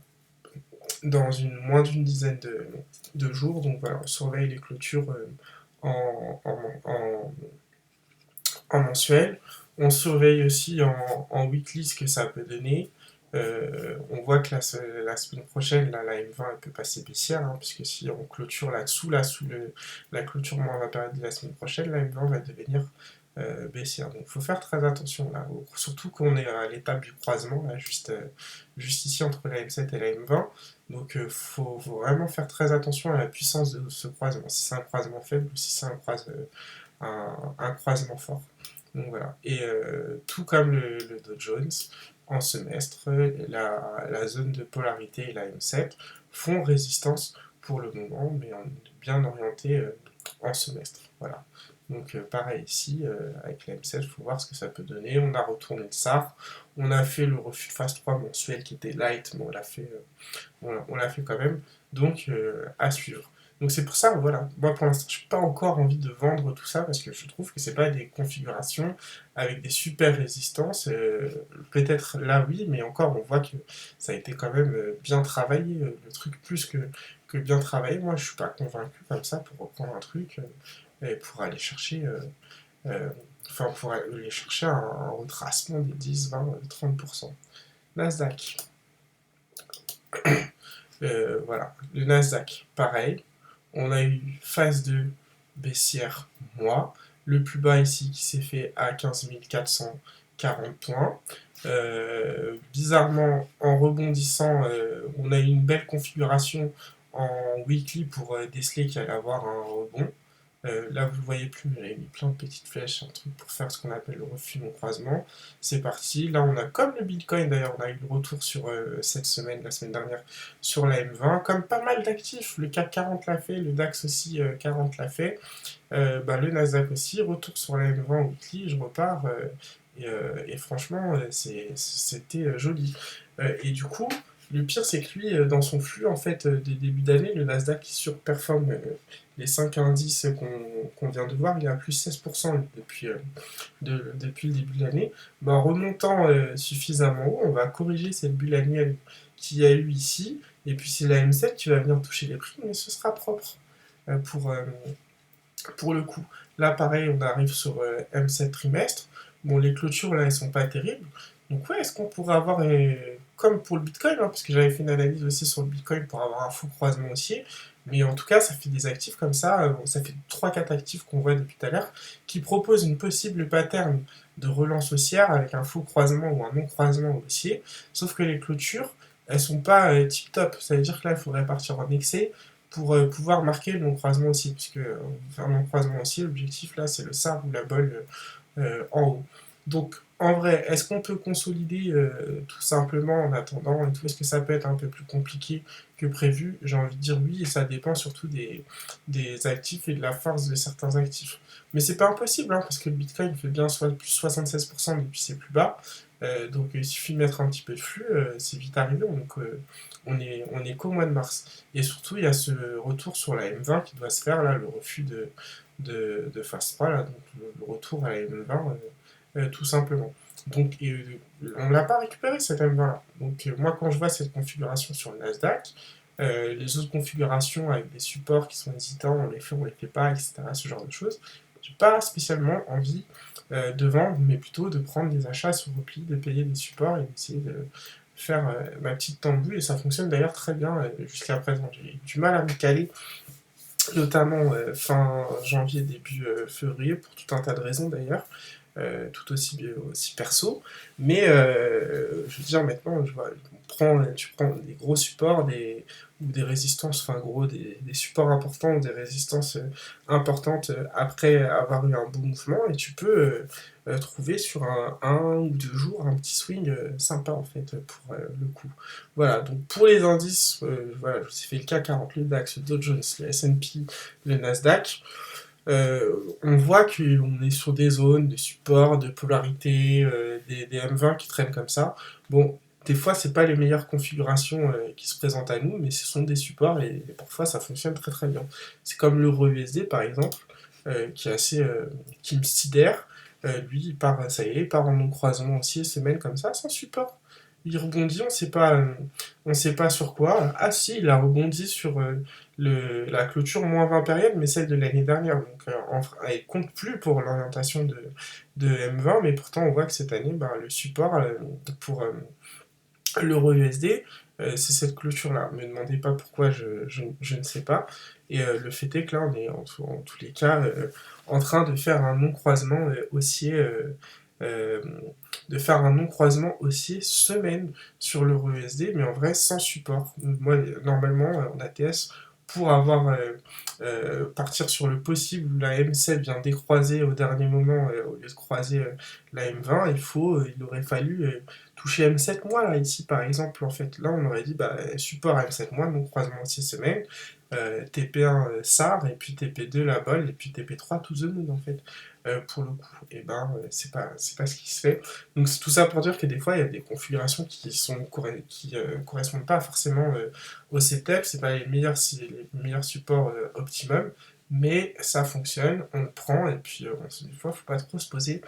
moins d'une dizaine de jours, donc voilà, on surveille les clôtures en mensuel. On surveille aussi en weekly ce que ça peut donner. On voit que la semaine prochaine, là, la M20 elle peut passer baissière, hein, puisque si on clôture là-dessous, la clôture moins la période de la semaine prochaine, la M20 va devenir baissière. Donc il faut faire très attention là, surtout qu'on est à l'étape du croisement, là, juste ici entre la M7 et la M20. Donc il faut vraiment faire très attention à la puissance de ce croisement, si c'est un croisement faible ou si c'est un croisement fort. Donc voilà. Et tout comme le Dow Jones, en semestre, la zone de polarité et la M7 font résistance pour le moment, mais on est bien orienté en semestre. Voilà. Donc pareil ici, avec la M7, il faut voir ce que ça peut donner. On a retourné le SAR, on a fait le refus de phase 3 mensuel qui était light, mais on l'a fait quand même. Donc à suivre. Donc c'est pour ça, voilà, moi pour l'instant je n'ai pas encore envie de vendre tout ça parce que je trouve que c'est pas des configurations avec des super résistances. Peut-être là oui, mais encore on voit que ça a été quand même bien travaillé, le truc plus que bien travaillé. Moi je suis pas convaincu comme ça pour reprendre un truc et pour aller chercher, euh, pour aller chercher un retracement des 10, 20, 30%. Nasdaq. Voilà, le Nasdaq, pareil. On a eu phase de baissière mois. Le plus bas ici qui s'est fait à 15 440 points. Bizarrement, en rebondissant, on a eu une belle configuration en weekly pour déceler qu'il allait avoir un rebond. Là, vous ne le voyez plus, mais j'avais mis plein de petites flèches, un truc pour faire ce qu'on appelle le refus non-croisement. C'est parti. Là, on a, comme le Bitcoin d'ailleurs, on a eu le retour sur cette semaine, la semaine dernière, sur la M20. Comme pas mal d'actifs, le CAC 40 l'a fait, le DAX aussi 40 l'a fait. Le Nasdaq aussi, retour sur la M20 weekly, je repars. Et franchement, c'était joli. Et du coup, Le pire, c'est que lui, dans son flux, en fait, des débuts d'année, le Nasdaq qui surperforme les 5 indices qu'on vient de voir, il est à plus 16% depuis le début de l'année. Ben, en remontant suffisamment haut, on va corriger cette bulle annuelle qu'il y a eu ici, et puis c'est la M7 qui va venir toucher les prix, mais ce sera propre euh, pour, euh, pour le coup. Là, pareil, on arrive sur M7 trimestre. Bon, les clôtures, là, elles sont pas terribles. Donc, ouais, est-ce qu'on pourrait avoir, comme pour le Bitcoin, hein, parce que j'avais fait une analyse aussi sur le Bitcoin pour avoir un faux croisement haussier, mais en tout cas, ça fait des actifs comme ça, ça fait trois quatre actifs qu'on voit depuis tout à l'heure, qui proposent une possible pattern de relance haussière avec un faux croisement ou un non-croisement haussier, sauf que les clôtures, elles sont pas tip-top, ça veut dire que là, il faudrait partir en excès, pour pouvoir marquer le non-croisement aussi, puisque faire le non-croisement aussi, l'objectif là c'est le SAR ou la bolle en haut. Donc en vrai, est-ce qu'on peut consolider tout simplement en attendant et tout? Est-ce que ça peut être un peu plus compliqué que prévu? J'ai envie de dire oui, et ça dépend surtout des actifs et de la force de certains actifs. Mais c'est pas impossible, hein, parce que le Bitcoin fait bien plus 76% depuis ses plus bas. Donc il suffit de mettre un petit peu de flux, c'est vite arrivé. Donc on est qu'au mois de mars. Et surtout, il y a ce retour sur la M20 qui doit se faire, là, le refus de phase 3, là, donc le retour à la M20, tout simplement. Donc, on ne l'a pas récupéré cette M20-là. Donc, moi, quand je vois cette configuration sur le Nasdaq, les autres configurations avec des supports qui sont hésitants, on les fait pas, etc., ce genre de choses, j'ai pas spécialement envie de vendre, mais plutôt de prendre des achats sur repli, de payer des supports et d'essayer de faire ma petite tambouille. Et ça fonctionne d'ailleurs très bien jusqu'à présent. J'ai eu du mal à me caler, notamment fin janvier, début février, pour tout un tas de raisons d'ailleurs, tout aussi perso. Mais je veux dire, maintenant, tu prends des gros supports ou des résistances, enfin gros, des supports importants ou des résistances importantes après avoir eu un bon mouvement, et tu peux trouver sur un ou deux jours un petit swing sympa en fait pour le coup. Voilà, donc pour les indices, voilà, je vous ai fait le CAC 40, le DAX, le Dow Jones, le S&P, le Nasdaq. On voit qu'on est sur des zones de support, de polarité, des M20 qui traînent comme ça. Bon, des fois, c'est pas les meilleures configurations qui se présentent à nous, mais ce sont des supports et parfois ça fonctionne très très bien. C'est comme l'euro USD par exemple, qui est assez, qui me sidère. Lui, ça y est, il part en non-croisement aussi, semaine comme ça, sans support. Il rebondit, on sait pas sur quoi. Ah si, il a rebondi sur la clôture moins 20 période, mais celle de l'année dernière. Donc elle compte plus pour l'orientation de M20, mais pourtant on voit que cette année, bah, le support pour l'euro USD, c'est cette clôture-là. Ne me demandez pas pourquoi, je ne sais pas. Et le fait est que là, on est en tous les cas en train de faire un non-croisement haussier. Euh, de faire un non-croisement haussier semaine sur l'euro USD, mais en vrai sans support. Moi, normalement, en ATS, pour avoir partir sur le possible où la M7 vient décroiser au dernier moment au lieu de croiser la M20, il aurait fallu toucher M7 mois là ici par exemple. En fait, là on aurait dit bah, support M7 mois, donc croisement 6 semaines, TP1 SAR et puis TP2 la bolle et puis TP3 to the moon en fait. Pour le coup, et ben c'est pas ce qui se fait. Donc c'est tout ça pour dire que des fois il y a des configurations qui correspondent pas forcément au setup, c'est pas les meilleurs supports optimum, mais ça fonctionne, on le prend et puis des fois faut pas trop se poser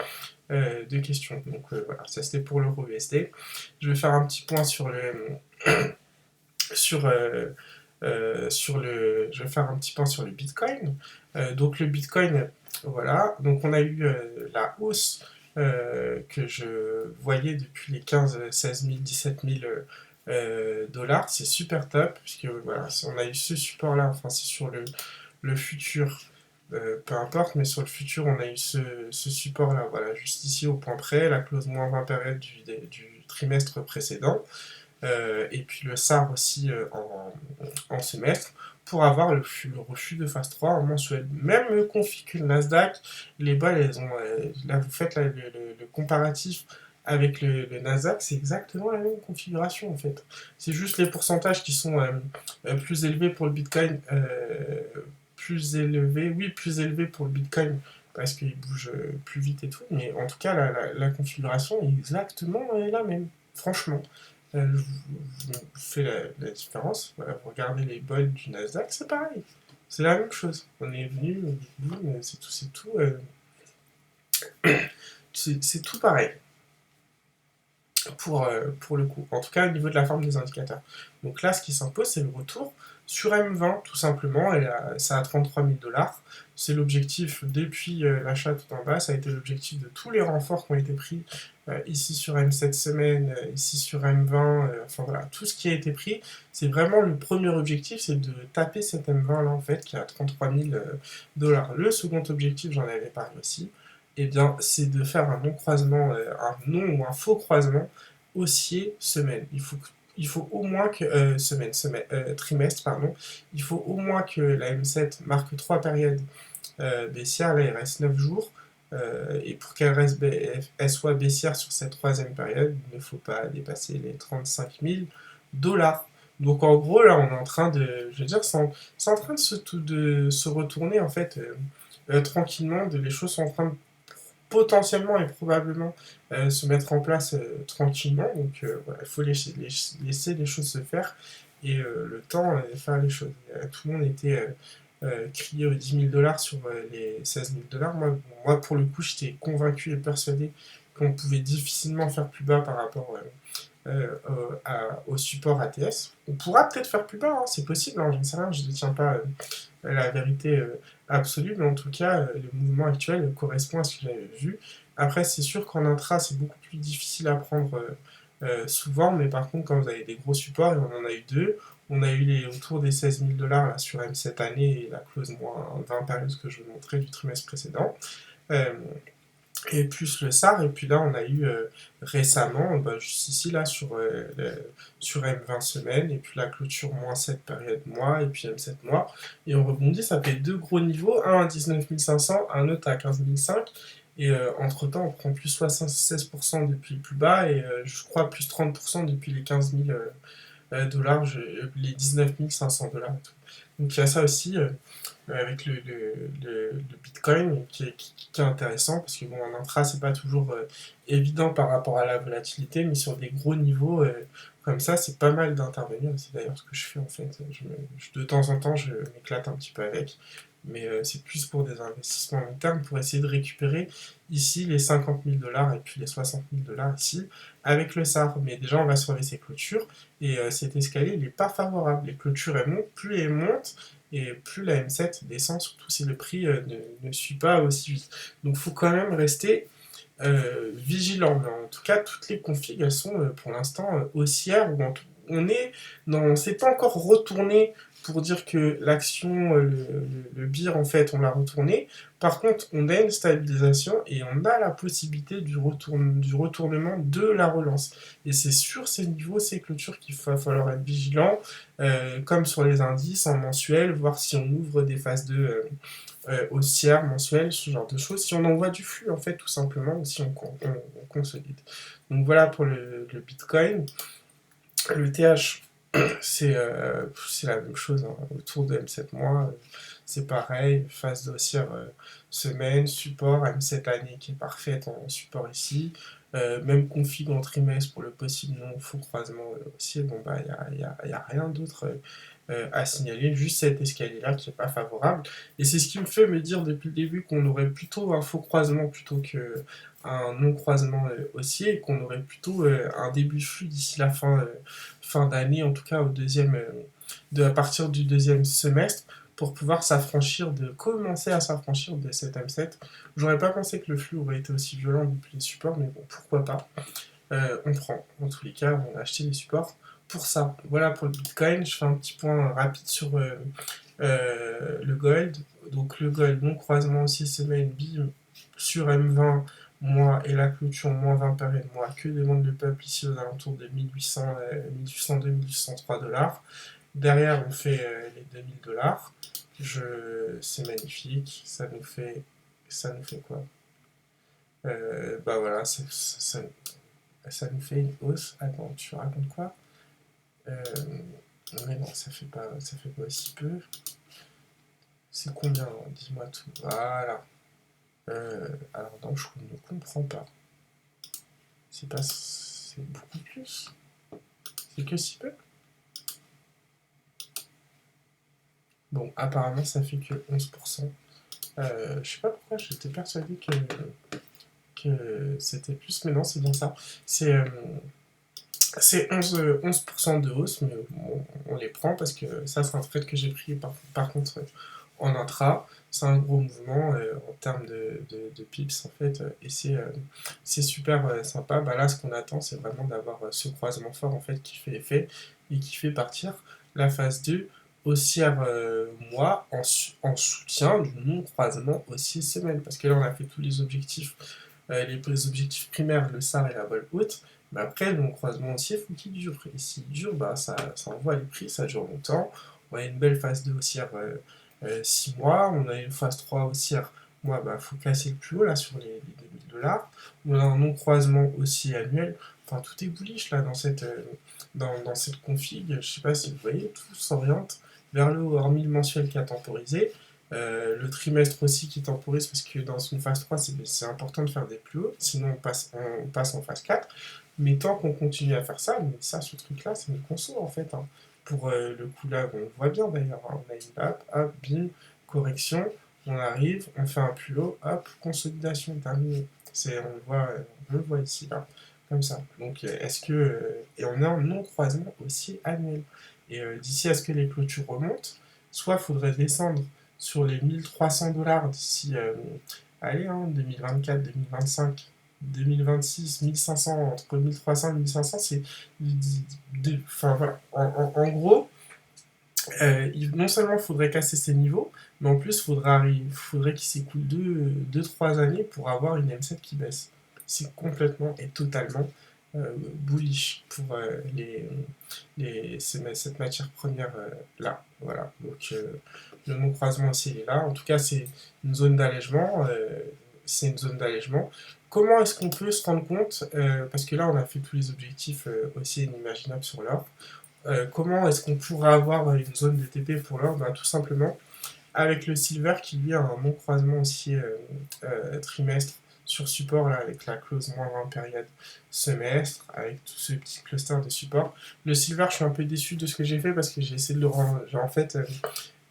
de questions. Donc voilà, ça c'était pour l'euro USD. Je vais faire un petit point sur le sur je vais faire un petit point sur le Bitcoin. Donc le Bitcoin, voilà. Donc on a eu la hausse que je voyais depuis les 15, 16 000, 17 000 dollars. C'est super top, puisque voilà, on a eu ce support-là, enfin c'est sur le futur, peu importe, mais sur le futur, on a eu ce support-là, voilà, juste ici au point près, la clause moins 20 période du trimestre précédent, et puis le SAR aussi en semestre, pour avoir le refus de phase 3 en mensuel. Même le config que le Nasdaq, les balles, elles ont, là vous faites là, le comparatif avec le Nasdaq, c'est exactement la même configuration en fait. C'est juste les pourcentages qui sont plus élevés pour le Bitcoin, plus élevés pour le Bitcoin parce qu'il bouge plus vite et tout, mais en tout cas la configuration est exactement la même, franchement. Je vous fais la différence. Voilà, vous regardez les bols du Nasdaq, c'est pareil. C'est la même chose. On est venu, boum, c'est tout pareil pour le coup. En tout cas, au niveau de la forme des indicateurs. Donc là, ce qui s'impose, c'est le retour sur M20, tout simplement. Ça a 33 000 $. C'est l'objectif depuis l'achat tout en bas. Ça a été l'objectif de tous les renforts qui ont été pris ici sur M7 semaine, ici sur M20. Enfin voilà, tout ce qui a été pris, c'est vraiment le premier objectif, c'est de taper cet M20 là en fait, qui a 33 000 $. Le second objectif, j'en avais parlé aussi, eh bien, c'est de faire un non-croisement, un non ou un faux croisement haussier semaine. Il faut au moins que trimestre, pardon. Il faut au moins que la M7 marque 3 périodes baissières. Là, il reste 9 jours. Et pour elle soit baissière sur cette troisième période, il ne faut pas dépasser les 35 000 $. Donc en gros, là, on est en train de, je veux dire, c'est en train de se retourner en fait tranquillement. Les choses sont en train de potentiellement et probablement se mettre en place tranquillement. Donc voilà, il faut laisser les choses se faire et le temps faire les choses. Tout le monde était crié 10 000 $ sur les 16 000 $. Moi, pour le coup, j'étais convaincu et persuadé qu'on pouvait difficilement faire plus bas par rapport au support ATS. On pourra peut-être faire plus bas, hein, c'est possible, hein, j'en sais rien, je ne détiens pas la vérité absolue, mais en tout cas, le mouvement actuel correspond à ce que j'avais vu. Après, c'est sûr qu'en intra, c'est beaucoup plus difficile à prendre souvent, mais par contre, quand vous avez des gros supports, et on en a eu deux, on a eu autour des 16 000 $ là, sur M cette année et la clause moins 20 périodes que je vous montrais du trimestre précédent. Euh, et plus le SAR, et puis là on a eu récemment, bah, juste ici là sur M20 semaines, et puis la clôture moins 7 période mois, et puis M7 mois, et on rebondit, ça fait deux gros niveaux, un à 19 500, un autre à 15 500, et entre temps on prend plus 76% depuis le plus bas, et je crois plus 30% depuis les 15 000 $, les 19 500 $. Donc il y a ça aussi avec le Bitcoin qui est intéressant parce que bon, en intra, c'est pas toujours évident par rapport à la volatilité, mais sur des gros niveaux comme ça, c'est pas mal d'intervenir. C'est d'ailleurs ce que je fais en fait. De temps en temps, je m'éclate un petit peu avec, mais c'est plus pour des investissements long terme pour essayer de récupérer ici les 50 000 $ et puis les 60 000 $ ici avec le SAR. Mais déjà, on va surveiller ces clôtures et cet escalier, il n'est pas favorable. Les clôtures, elles montent, plus elles montent, et plus la M7 descend, surtout si le prix ne suit pas aussi vite. Donc il faut quand même rester vigilant. Mais en tout cas, toutes les configs, elles sont pour l'instant haussières. On s'est pas encore retourné pour dire que l'action, le BIR, en fait, on l'a retourné. Par contre, on a une stabilisation et on a la possibilité du retournement de la relance. Et c'est sur ces niveaux, ces clôtures qu'il va falloir être vigilant, comme sur les indices en mensuel, voir si on ouvre des phases de haussières mensuelles, ce genre de choses, si on envoie du flux en fait tout simplement, ou si on consolide. Donc voilà pour le Bitcoin. Le TH, c'est la même chose, hein, autour de M7 mois, c'est pareil, phase de haussière semaine, support, M7 année qui est parfaite en support ici, même config en trimestre pour le possible non faux croisement haussier, bon bah y a rien d'autre à signaler, juste cet escalier-là qui n'est pas favorable. Et c'est ce qui me fait me dire depuis le début qu'on aurait plutôt un faux croisement plutôt qu'un non-croisement haussier, et qu'on aurait plutôt un début flux d'ici la fin d'année, en tout cas à partir du deuxième semestre, pour pouvoir commencer à s'affranchir de cette M7. J'aurais pas pensé que le flux aurait été aussi violent depuis les supports, mais bon, pourquoi pas. On prend. En tous les cas, on a acheté les supports pour ça. Voilà pour le Bitcoin. Je fais un petit point rapide sur le gold. Donc le gold, non croisement aussi semaine, bim, sur M20 mois et la clôture moins 20 périodes mois. Que demande le peuple ici aux alentours de 1802, 1803 $. Derrière, on fait les 2000 $. C'est magnifique. Ça nous fait quoi? Bah voilà, ça nous fait une hausse. Attends, tu racontes quoi? euh, mais non, ça fait pas aussi peu. C'est combien? Dis-moi tout. Voilà. Alors non, je ne comprends pas. C'est beaucoup plus. C'est que si peu. Bon, apparemment, ça fait que 11%. Je sais pas pourquoi, j'étais persuadé que c'était plus, mais non, c'est bien ça. C'est 11% de hausse, mais bon, on les prend parce que ça, c'est un trade que j'ai pris par contre en intra. C'est un gros mouvement en termes de pips en fait, et c'est super sympa. Bah, là, ce qu'on attend, c'est vraiment d'avoir ce croisement fort en fait qui fait effet et qui fait partir la phase 2 haussière mois en soutien du non-croisement haussier semaine. Parce que là, on a fait tous les objectifs primaires, le SAR et la vol haute. Mais après, le croisement haussier, il faut qu'il dure. Et s'il dure, bah, ça envoie les prix, ça dure longtemps. On a une belle phase 2 haussière 6 mois. On a une phase 3 haussière. Moi, bah, faut casser le plus haut là sur les 2000 $. On a un non-croisement haussier annuel. Enfin, tout est bullish là dans cette config. Je sais pas si vous voyez, tout s'oriente vers le haut, hormis le mensuel qui a temporisé. Le trimestre aussi qui temporise parce que dans une phase 3 c'est important de faire des plus hauts, sinon on passe en phase 4. Mais tant qu'on continue à faire ça, mais ça, ce truc-là, c'est une conso en fait, hein. Pour le coup là, on le voit bien d'ailleurs, hein. On a une map, hop, bim, correction, on arrive, on fait un plus haut, hop, consolidation, terminé. On le voit ici, là, comme ça. Donc et on est en non-croisement aussi annuel. Et d'ici à ce que les clôtures remontent, soit il faudrait descendre sur les 1300 $ d'ici, allez, hein, 2024-2025, 2026, 1500, entre 1300 et 1500, c'est. Enfin voilà. En gros, non seulement il faudrait casser ces niveaux, mais en plus faudrait qu'il s'écoule 2-3 années pour avoir une M7 qui baisse. C'est complètement et totalement bullish pour cette matière première là. Voilà. Donc le non-croisement aussi il est là. En tout cas, une zone d'allègement. C'est une zone d'allègement. Comment est-ce qu'on peut se rendre compte, parce que là on a fait tous les objectifs aussi inimaginables sur l'or, comment est-ce qu'on pourra avoir une zone de TP pour l'or? Ben, tout simplement avec le silver qui lui a un bon croisement aussi trimestre sur support là, avec la clause -20 période semestre, avec tout ce petit cluster de support. Le silver, je suis un peu déçu de ce que j'ai fait parce que j'ai essayé de le rendre. En fait,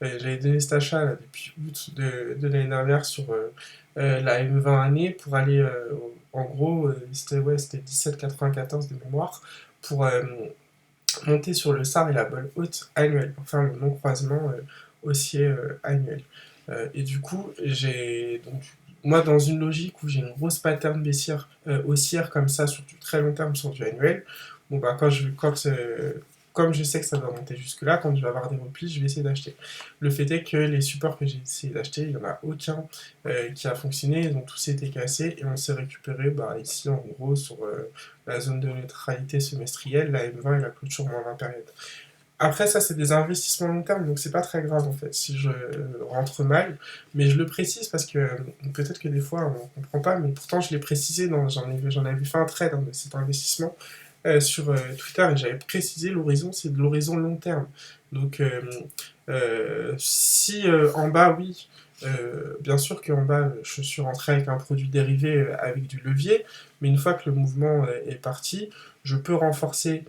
j'avais donné cet achat là, depuis août de l'année dernière sur la M20 année pour aller en gros, c'était 17,94 de mémoire pour monter sur le SAR et la bolle haute annuelle pour faire le non-croisement haussier annuel. Et du coup, moi, dans une logique où j'ai une grosse pattern baissière haussière comme ça sur du très long terme sur du annuel, bon bah comme je sais que ça va monter jusque-là, quand je vais avoir des replis, je vais essayer d'acheter. Le fait est que les supports que j'ai essayé d'acheter, il n'y en a aucun qui a fonctionné, ils ont tous été cassés et on s'est récupéré bah, ici en gros sur la zone de neutralité semestrielle, la M20 et la clôture -20 période. Après ça c'est des investissements long terme donc c'est pas très grave en fait si je rentre mal, mais je le précise parce que peut-être que des fois on comprend pas, mais pourtant je l'ai précisé, j'en avais fait un trade de cet investissement sur Twitter et j'avais précisé l'horizon, c'est de l'horizon long terme. Donc si en bas, oui, bien sûr qu'en bas, je suis rentré avec un produit dérivé avec du levier, mais une fois que le mouvement est parti, je peux renforcer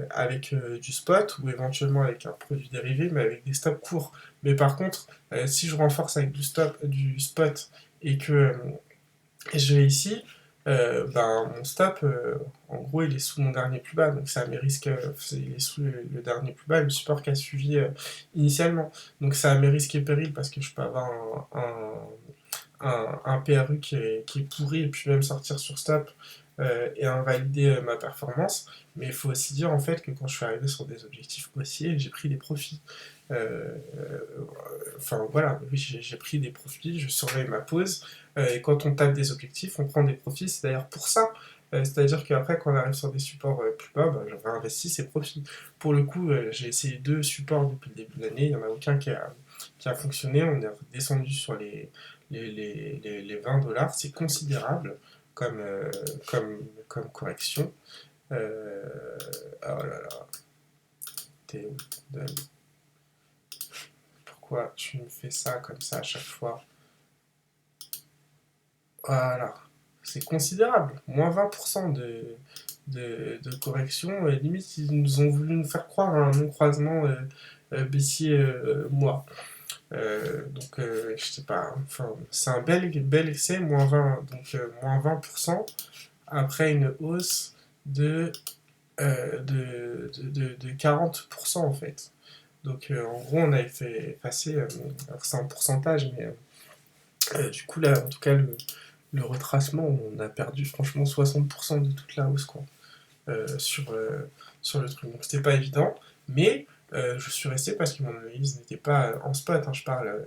avec du spot ou éventuellement avec un produit dérivé, mais avec des stops courts. Mais par contre, si je renforce avec du spot et que je vais ici, ben, mon stop, en gros, il est sous mon dernier plus bas, donc ça a mes risques, il est sous le dernier plus bas, le support qui a suivi initialement. Donc ça a mes risques et périls parce que je peux avoir un PRU qui est pourri et puis même sortir sur stop et invalider ma performance. Mais il faut aussi dire en fait que quand je suis arrivé sur des objectifs haussiers, j'ai pris des profits. Enfin voilà, oui, j'ai pris des profits, je surveille ma pause. Et quand on tape des objectifs, on prend des profits. C'est d'ailleurs pour ça. C'est-à-dire qu'après, quand on arrive sur des supports plus bas, bah, je réinvestis ces profits. Pour le coup, j'ai essayé 2 supports depuis le début de l'année, il n'y en a aucun qui a fonctionné. On est descendu sur les 20 $, c'est considérable comme, comme correction. Oh là là, t'es où, pourquoi tu me fais ça comme ça à chaque fois? Voilà, c'est considérable. Moins 20% de correction. Limite, ils nous ont voulu nous faire croire à un non-croisement baissier-moi. Je sais pas, enfin, c'est un bel excès, moins 20, moins 20% après une hausse de 40% en fait. En gros, on a fait passer, alors c'est un pourcentage, mais du coup, là, en tout cas, le retracement, on a perdu franchement 60% de toute la hausse, quoi, sur le truc. Donc, c'était pas évident, mais je suis resté parce que mon analyse n'était pas en spot, hein, je parle,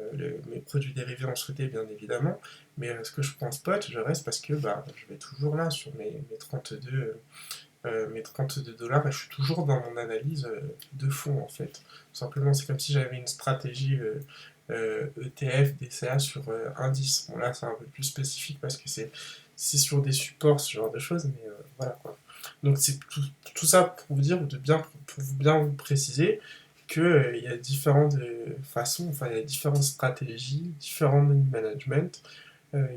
mes produits dérivés en sauté, bien évidemment, mais ce que je prends en spot, je reste parce que bah, je vais toujours là sur mes 32 mes 32 dollars et je suis toujours dans mon analyse de fond en fait. Tout simplement, c'est comme si j'avais une stratégie ETF, DCA sur indice. Bon, là, c'est un peu plus spécifique parce que c'est sur des supports, ce genre de choses, mais voilà quoi. Donc, c'est tout ça pour vous dire, pour bien vous préciser qu'il y a différentes façons, enfin, il y a différentes stratégies, différents money management,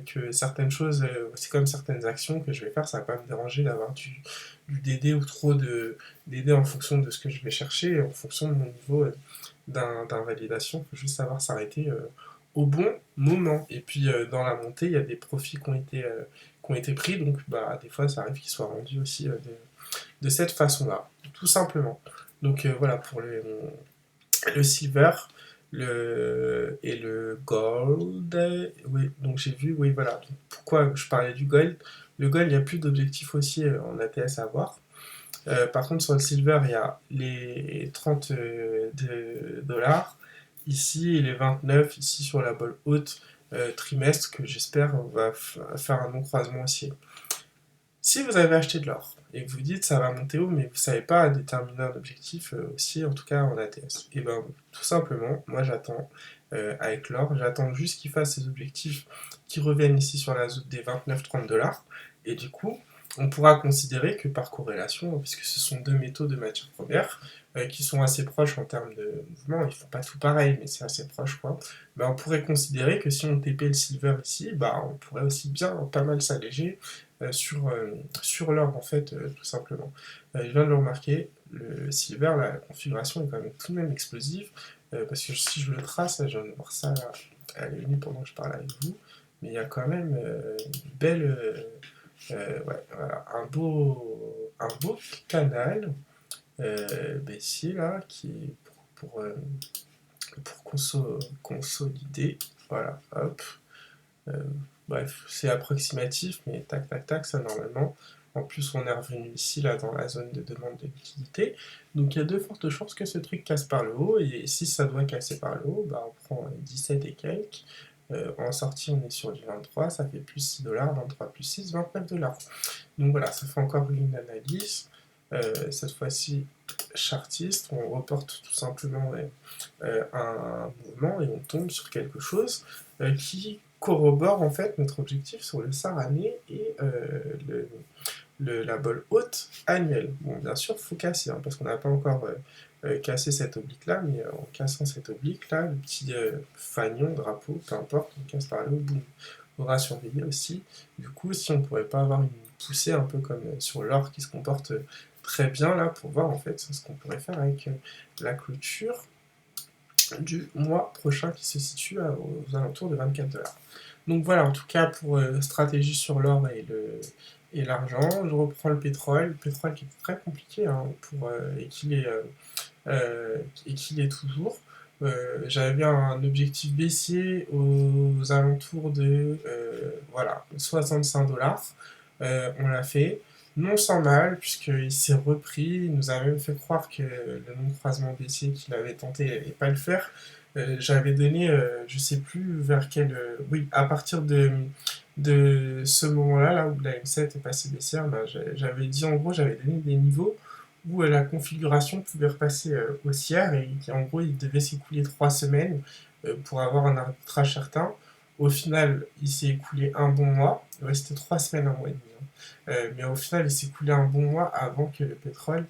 que certaines choses, c'est comme certaines actions que je vais faire, ça va pas me déranger d'avoir du DD ou trop de DD en fonction de ce que je vais chercher, et en fonction de mon niveau d'invalidation, il faut juste savoir s'arrêter au bon moment. Et puis dans la montée, il y a des profits qui ont été pris, donc bah, des fois ça arrive qu'ils soient rendus aussi de cette façon-là, tout simplement. Voilà pour le silver et le gold. Oui, donc j'ai vu, oui, voilà. Donc, pourquoi je parlais du gold? Le gold, il n'y a plus d'objectif haussier en ATS à avoir. Par contre, sur le silver, il y a les 30 dollars ici et les 29 ici sur la bolle haute trimestre que j'espère va faire un non-croisement haussier. Si vous avez acheté de l'or et que vous dites ça va monter haut, mais vous ne savez pas déterminer un objectif aussi, en tout cas en ATS, et bien tout simplement, moi j'attends avec l'or, j'attends juste qu'il fasse ses objectifs qui reviennent ici sur la zone des 29-30 dollars, et du coup, on pourra considérer que par corrélation, puisque ce sont deux métaux de matière première qui sont assez proches en termes de mouvement, ils font pas tout pareil, mais c'est assez proche quoi, ben, on pourrait considérer que si on TP le silver ici, bah, on pourrait aussi bien pas mal s'alléger sur l'or en fait, tout simplement. Je viens de le remarquer, le silver, la configuration est quand même tout de même explosive, parce que si je le trace, là, je viens de voir ça à la nuit pendant que je parle avec vous, mais il y a quand même une belle, ouais, voilà, un beau canal baissier là, qui est pour consolider, voilà, hop, euh, bref, c'est approximatif, mais tac, tac, tac, ça normalement. En plus, on est revenu ici, là, dans la zone de demande de liquidité. Donc, il y a de fortes chances que ce truc casse par le haut. Et si ça doit casser par le haut, bah, on prend 17 et quelques. En sortie, on est sur du 23, ça fait plus 6 dollars, 23 plus 6, 29 dollars. Donc voilà, ça fait encore une analyse. Cette fois-ci, chartiste, on reporte tout simplement un mouvement et on tombe sur quelque chose qui corrobore en fait notre objectif sur le SAR année et la bolle haute annuelle. Bon, bien sûr, il faut casser, hein, parce qu'on n'a pas encore cassé cette oblique-là, mais en cassant cette oblique-là, le petit fanion, drapeau, peu importe, on casse par là, boum. Il faudra surveiller aussi. Du coup, si on ne pourrait pas avoir une poussée un peu comme sur l'or qui se comporte très bien là, pour voir en fait ce qu'on pourrait faire avec la clôture du mois prochain qui se situe aux alentours de 24 dollars. Donc voilà, en tout cas pour stratégie sur l'or et l'argent. Je reprends le pétrole qui est très compliqué hein, et qu'il est toujours. J'avais un objectif baissier aux alentours de voilà, 65 dollars. On l'a fait, non sans mal, puisqu'il s'est repris. Il nous a même fait croire que le non-croisement baissier qu'il avait tenté n'allait pas le faire. J'avais donné, je sais plus vers quel. Oui, à partir de ce moment-là, là où la M7 est passée baissière, bah, j'avais dit en gros, j'avais donné des niveaux où la configuration pouvait repasser haussière et en gros il devait s'écouler 3 semaines pour avoir un arbitrage certain. Au final, il s'est écoulé un bon mois, il restait 3 semaines, un mois et demi. Hein. Mais au final, il s'est écoulé un bon mois avant que le pétrole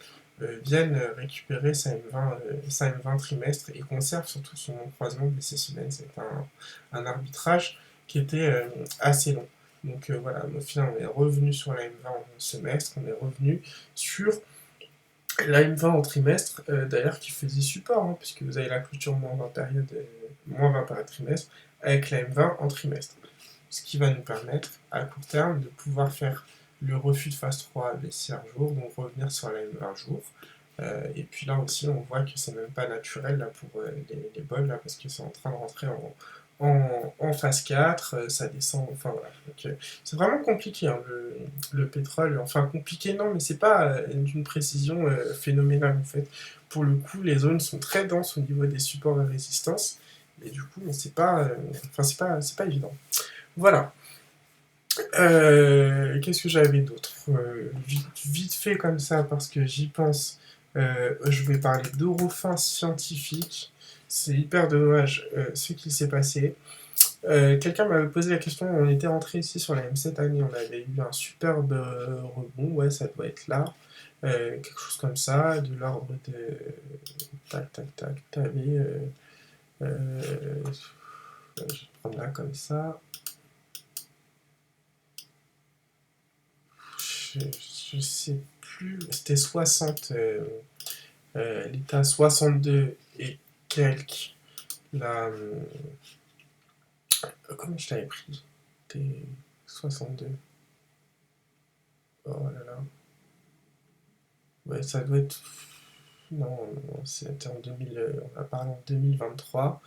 vienne récupérer sa M20 trimestre et conserve surtout son croisement décessionnel. C'est un arbitrage qui était assez long. Donc voilà, au final, on est revenu sur la M20 en semestre, on est revenu sur la M20 en trimestre, d'ailleurs qui faisait support, hein, puisque vous avez la clôture moins 20 par trimestre, avec la M20 en trimestre. Ce qui va nous permettre, à court terme, de pouvoir faire le refus de phase 3 à baissière jour, donc revenir sur la M20 jour. Et puis là aussi, on voit que c'est même pas naturel là, pour les bols, là, parce que c'est en train de rentrer en phase 4, ça descend, enfin voilà. C'est vraiment compliqué, hein, le pétrole. Enfin, compliqué, non, mais c'est pas d'une précision phénoménale en fait. Pour le coup, les zones sont très denses au niveau des supports de résistance, et du coup, on sait pas, enfin, c'est pas évident. Voilà. Qu'est-ce que j'avais d'autre vite fait comme ça, parce que j'y pense, je vais parler d'Eurofin scientifique. C'est hyper dommage ce qui s'est passé. Quelqu'un m'avait posé la question, on était rentré ici sur la M7 année, on avait eu un superbe rebond, ouais, ça doit être là. Quelque chose comme ça, de l'ordre de. Tac, tac, tac, t'avais. Je vais prendre là comme ça. Je, je sais plus, c'était 60, l'état 62 et quelques. Là, comment je t'avais pris? C'était 62. Oh là là. Ouais, ça doit être. Non, non, c'était en 2000, on va parler en 2023.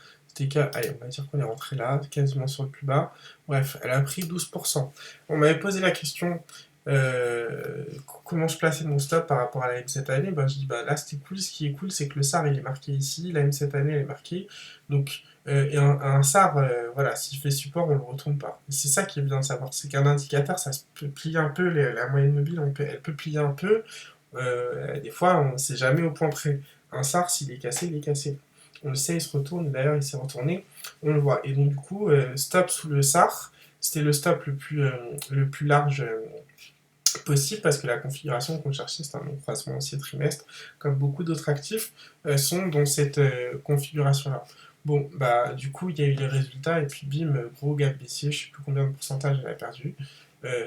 Allez, on va dire qu'on est rentré là, quasiment sur le plus bas. Bref, elle a pris 12%. On m'avait posé la question comment je plaçais mon stop par rapport à la M cette année. Ben, je dis, bah, là c'était cool. Ce qui est cool, c'est que le SAR il est marqué ici, la M cette année elle est marquée. Donc, et un SAR, voilà, s'il fait support, on ne le retourne pas. Et c'est ça qui est bien de savoir, c'est qu'un indicateur, ça se peut plier un peu, la moyenne mobile, elle peut plier un peu. Des fois, on ne sait jamais au point près. Un SAR, s'il est cassé, il est cassé. On le sait, il se retourne, d'ailleurs il s'est retourné, on le voit. Et donc du coup, stop sous le SAR, c'était le stop le plus large possible, parce que la configuration qu'on cherchait, c'est un croissement haussier trimestre, comme beaucoup d'autres actifs sont dans cette configuration-là. Bon, bah du coup, il y a eu les résultats, et puis bim, gros gap baissier, je ne sais plus combien de pourcentage elle a perdu.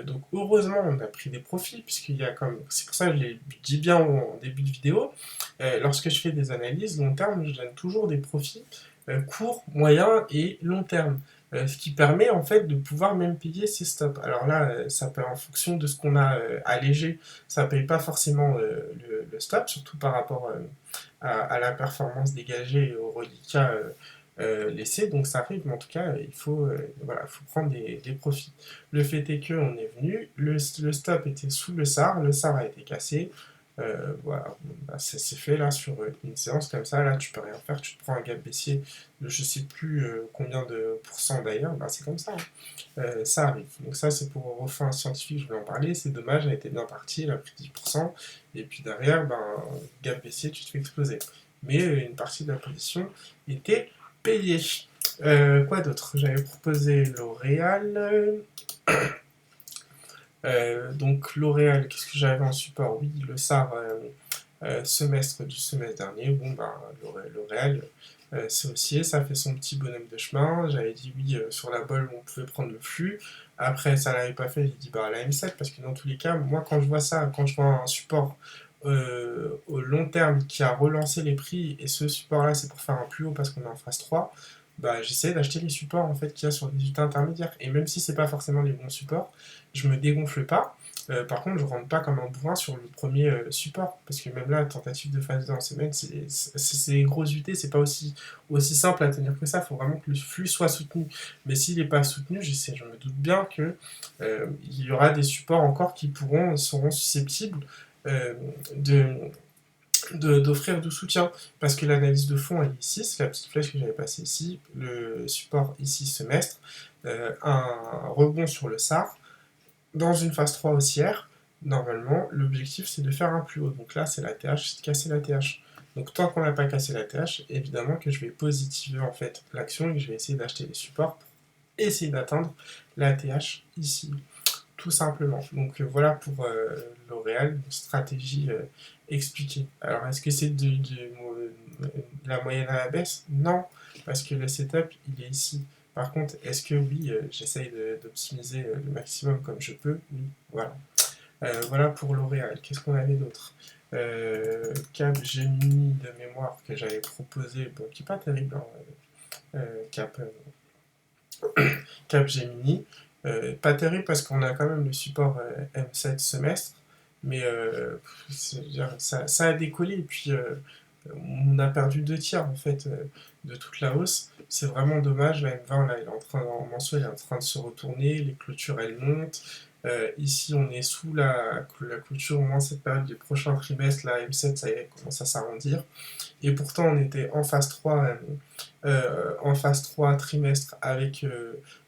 Donc heureusement, on a pris des profits, puisqu'il y a comme. C'est pour ça que je l'ai dit bien en début de vidéo. Lorsque je fais des analyses long terme, je donne toujours des profits court, moyen et long terme. Ce qui permet en fait de pouvoir même payer ses stops. Alors là, ça peut en fonction de ce qu'on a allégé, ça ne paye pas forcément le stop, surtout par rapport à la performance dégagée et au reliquat laissé. Donc ça arrive, mais en tout cas, voilà, faut prendre des profits. Le fait est que on est venu, le stop était sous le SAR a été cassé. Voilà, bah, ça s'est fait là sur une séance comme ça. Là, tu peux rien faire, tu te prends un gap baissier de je sais plus combien de pourcents d'ailleurs. Bah, c'est comme ça, hein. Ça arrive. Donc, ça, c'est pour refin scientifique, je voulais en parler. C'est dommage, elle était bien partie, elle a pris 10%. Et puis derrière, ben, gap baissier, tu te fais exploser. Mais une partie de la position était payée. Quoi d'autre? J'avais proposé L'Oréal. Donc L'Oréal, qu'est-ce que j'avais en support? Oui, le SAR semestre du semestre dernier. Bon, ben, L'Oréal, c'est haussier, ça fait son petit bonhomme de chemin. J'avais dit oui sur la bolle où on pouvait prendre le flux. Après, ça l'avait pas fait, j'ai dit bah la M7, parce que dans tous les cas, moi quand je vois ça, quand je vois un support au long terme qui a relancé les prix, et ce support-là c'est pour faire un plus haut parce qu'on est en phase 3, bah, j'essaie d'acheter les supports en fait qu'il y a sur les unités intermédiaires. Et même si c'est pas forcément les bons supports, je me dégonfle pas. Par contre, je rentre pas comme un bourrin sur le premier support, parce que même là, tentative de phase 2 en semaine, c'est des grosses UT, c'est pas aussi simple à tenir que ça, il faut vraiment que le flux soit soutenu. Mais s'il n'est pas soutenu, je me doute bien que il y aura des supports encore qui seront susceptibles euh, de, d'offrir du soutien, parce que l'analyse de fond elle est ici, c'est la petite flèche que j'avais passée ici, le support ici semestre, un rebond sur le SAR, dans une phase 3 haussière, normalement, l'objectif c'est de faire un plus haut. Donc là, c'est la TH, c'est de casser la TH. Donc tant qu'on n'a pas cassé la TH, évidemment que je vais positiver en fait l'action et que je vais essayer d'acheter des supports pour essayer d'atteindre la TH ici, tout simplement. Donc voilà pour L'Oréal, une stratégie expliquée. Alors est-ce que c'est de la moyenne à la baisse? Non, parce que le setup il est ici. Par contre, est-ce que oui, j'essaye d'optimiser le maximum comme je peux? Oui, voilà. Voilà pour L'Oréal. Qu'est-ce qu'on avait d'autre? Capgemini de mémoire que j'avais proposé, bon, qui n'est pas terrible, hein, Capgemini. Pas terrible parce qu'on a quand même le support M7 semestre, mais ça a décollé et puis on a perdu 2 tiers en fait de toute la hausse. C'est vraiment dommage. La M20 là, en mensuel, elle est en train de se retourner. Les clôtures elles montent. Ici, on est sous la clôture, au moins cette période du prochain trimestre. La M7, ça y est, commence à s'arrondir. Et pourtant, on était en phase 3 trimestre avec,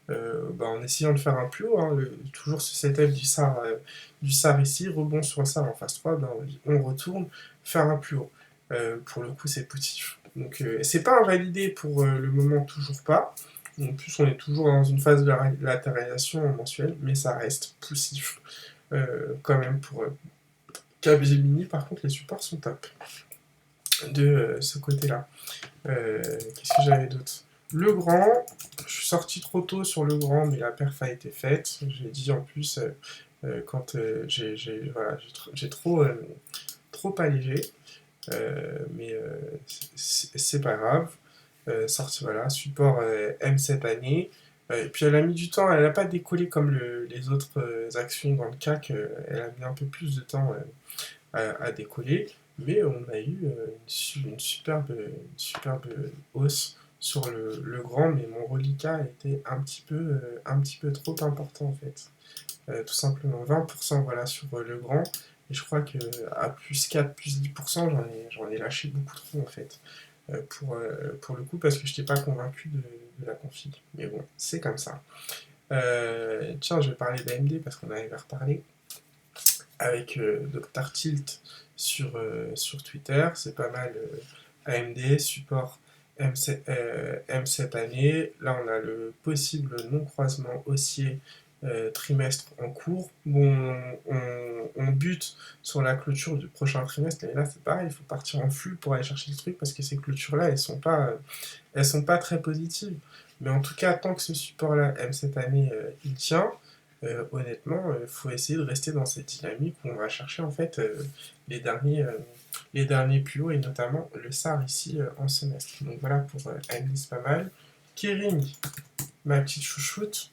en essayant de faire un plus haut, hein, toujours ce setup du SAR ici, rebond sur le SAR en phase 3, ben, on retourne faire un plus haut. Pour le coup, c'est positif. Donc, c'est pas invalidé pour le moment, toujours pas. En plus, on est toujours dans une phase de latéralisation mensuelle, mais ça reste poussif quand même pour Capgemini. Par contre, les supports sont top de ce côté-là. Qu'est-ce que j'avais d'autre? Le grand, je suis sorti trop tôt sur le grand, mais la perf a été faite. J'ai dit en plus, quand j'ai trop allégé, mais c'est pas grave. Sorti, voilà, support M cette année. Et puis elle a mis du temps, elle n'a pas décollé comme les autres actions dans le CAC, elle a mis un peu plus de temps à décoller, mais on a eu une superbe hausse sur le grand, mais mon reliquat était un petit peu trop important en fait. Tout simplement 20% voilà, sur le grand, et je crois qu'à plus 4, plus 10%, j'en ai lâché beaucoup trop en fait. Pour le coup, parce que je n'étais pas convaincu de la config. Mais bon, c'est comme ça. Tiens, je vais parler d'AMD parce qu'on avait reparlé avec Dr Tilt sur Twitter. C'est pas mal AMD, support M7 année. Là, on a le possible non-croisement haussier trimestre en cours. Bon, on bute sur la clôture du prochain trimestre, et là c'est pareil, il faut partir en flux pour aller chercher le truc parce que ces clôtures-là, elles sont pas très positives. Mais en tout cas, tant que ce support-là, M cette année, il tient, honnêtement, il faut essayer de rester dans cette dynamique où on va chercher en fait les derniers, euh, les derniers plus hauts et notamment le SAR ici en semestre. Donc voilà pour AMD, c'est pas mal. Kering, ma petite chouchoute,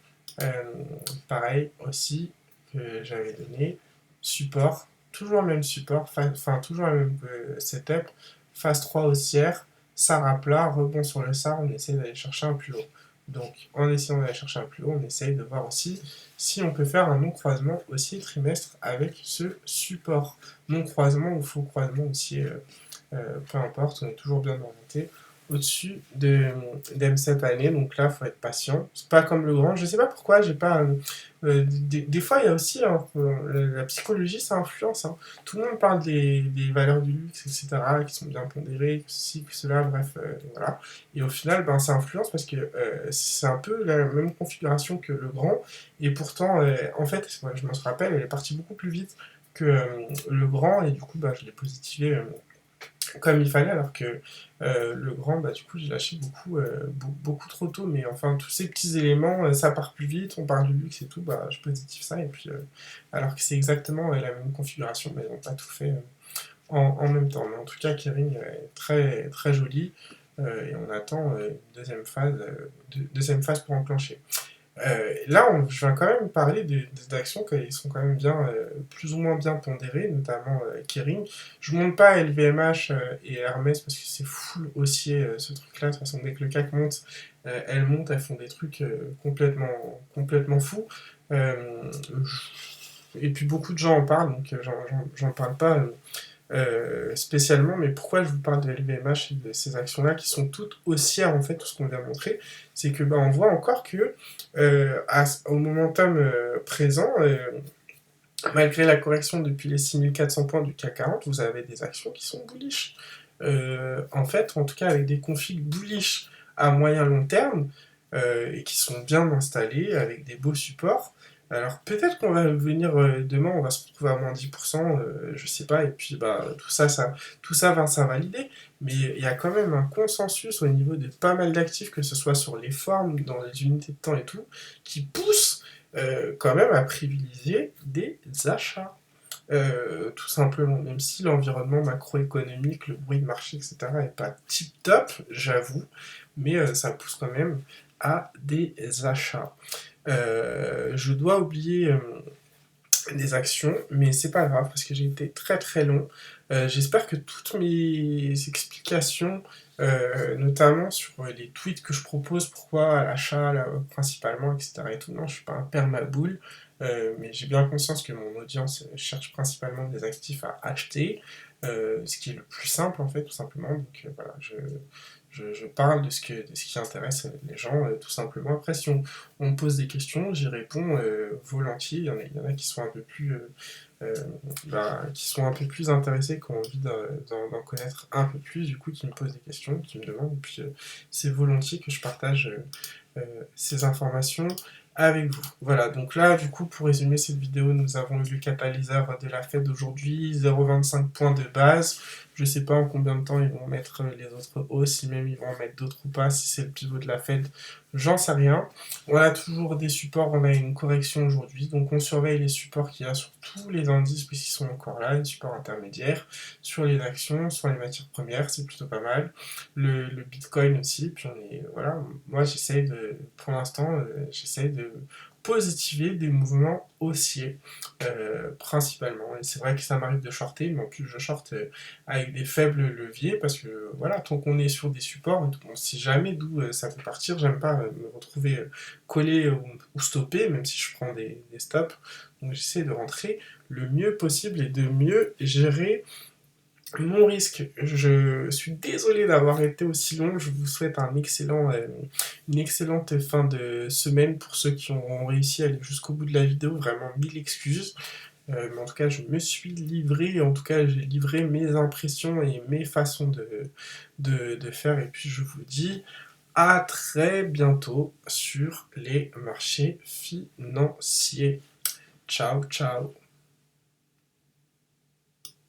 pareil aussi que j'avais donné, support, toujours le même support, enfin toujours le même setup, phase 3 haussière, SAR à plat, rebond sur le SAR, on essaie d'aller chercher un plus haut. Donc en essayant d'aller chercher un plus haut, on essaye de voir aussi si on peut faire un non-croisement haussier trimestre avec ce support. Non-croisement ou faux croisement haussier, peu importe, on est toujours bien orienté au-dessus d'M7 année, donc là, il faut être patient. C'est pas comme le grand, je sais pas pourquoi, j'ai pas. Des fois, il y a aussi la psychologie, ça influence. Hein. Tout le monde parle des valeurs du luxe, etc., qui sont bien pondérées, que ceci, que cela, bref, voilà. Et au final, ben, ça influence parce que c'est un peu la même configuration que le grand, et pourtant, en fait, ouais, je me rappelle, elle est partie beaucoup plus vite que le grand, et du coup, bah, je l'ai positivé comme il fallait, alors que le grand, bah, du coup, j'ai lâché beaucoup trop tôt, mais enfin, tous ces petits éléments, ça part plus vite, on parle du luxe et tout, bah, je positive ça, et puis, alors que c'est exactement la même configuration, mais ils n'ont pas tout fait en même temps. Mais en tout cas, Kering est très, très joli, et on attend une deuxième phase pour enclencher. Là, je vais quand même parler d'actions qui sont quand même bien, plus ou moins bien pondérées, notamment Kering. Je ne monte pas LVMH et Hermès parce que c'est full haussier ce truc-là. De toute façon, dès que le CAC monte, elles montent, elles font des trucs complètement fous. Et puis beaucoup de gens en parlent, donc j'en parle pas spécialement, mais pourquoi je vous parle de LVMH et de ces actions-là qui sont toutes haussières en fait, tout ce qu'on vient de montrer, c'est que on voit encore que au momentum présent, malgré la correction depuis les 6400 points du CAC 40, vous avez des actions qui sont bullish. En fait, en tout cas avec des configs bullish à moyen long terme, et qui sont bien installés, avec des beaux supports. Alors peut-être qu'on va venir demain, on va se retrouver à moins 10%, je sais pas, et puis bah tout ça va s'invalider, mais il y a quand même un consensus au niveau de pas mal d'actifs, que ce soit sur les formes, dans les unités de temps et tout, qui poussent quand même à privilégier des achats. Tout simplement, même si l'environnement macroéconomique, le bruit de marché, etc. est pas tip top, j'avoue, mais ça pousse quand même à des achats. Je dois oublier des actions, mais c'est pas grave parce que j'ai été très très long. J'espère que toutes mes explications, notamment sur les tweets que je propose, pourquoi l'achat là, principalement, etc. et tout, non, je suis pas un permaboule, mais j'ai bien conscience que mon audience cherche principalement des actifs à acheter, ce qui est le plus simple en fait, tout simplement. Donc voilà, je parle de ce qui intéresse les gens, tout simplement. Après, si on me pose des questions, j'y réponds volontiers. Il y en a qui sont un peu plus, euh, qui sont un peu plus intéressés, qui ont envie d'en connaître un peu plus, du coup, qui me posent des questions, qui me demandent. Et puis, c'est volontiers que je partage ces informations avec vous. Voilà, donc là, du coup, pour résumer cette vidéo, nous avons eu le catalyseur de la Fed d'aujourd'hui, 0,25 points de base. Je sais pas en combien de temps ils vont mettre les autres hausses, si même ils vont en mettre d'autres ou pas, si c'est le pivot de la Fed, j'en sais rien. On a toujours des supports, on a une correction aujourd'hui, donc on surveille les supports qu'il y a sur tous les indices, puisqu'ils sont encore là, les supports intermédiaires, sur les actions, sur les matières premières, c'est plutôt pas mal. Le Bitcoin aussi, puis voilà, moi j'essaye pour l'instant, j'essaye de positiver des mouvements haussiers, principalement. Et c'est vrai que ça m'arrive de shorter, mais en plus je shorte avec des faibles leviers, parce que voilà, tant qu'on est sur des supports, on sait jamais d'où ça peut partir. J'aime pas me retrouver collé ou stoppé, même si je prends des stops. Donc j'essaie de rentrer le mieux possible et de mieux gérer mon risque. Je suis désolé d'avoir été aussi long. Je vous souhaite une excellente fin de semaine pour ceux qui ont réussi à aller jusqu'au bout de la vidéo. Vraiment mille excuses. Mais en tout cas, je me suis livré. En tout cas, j'ai livré mes impressions et mes façons de faire. Et puis, je vous dis à très bientôt sur les marchés financiers. Ciao, ciao.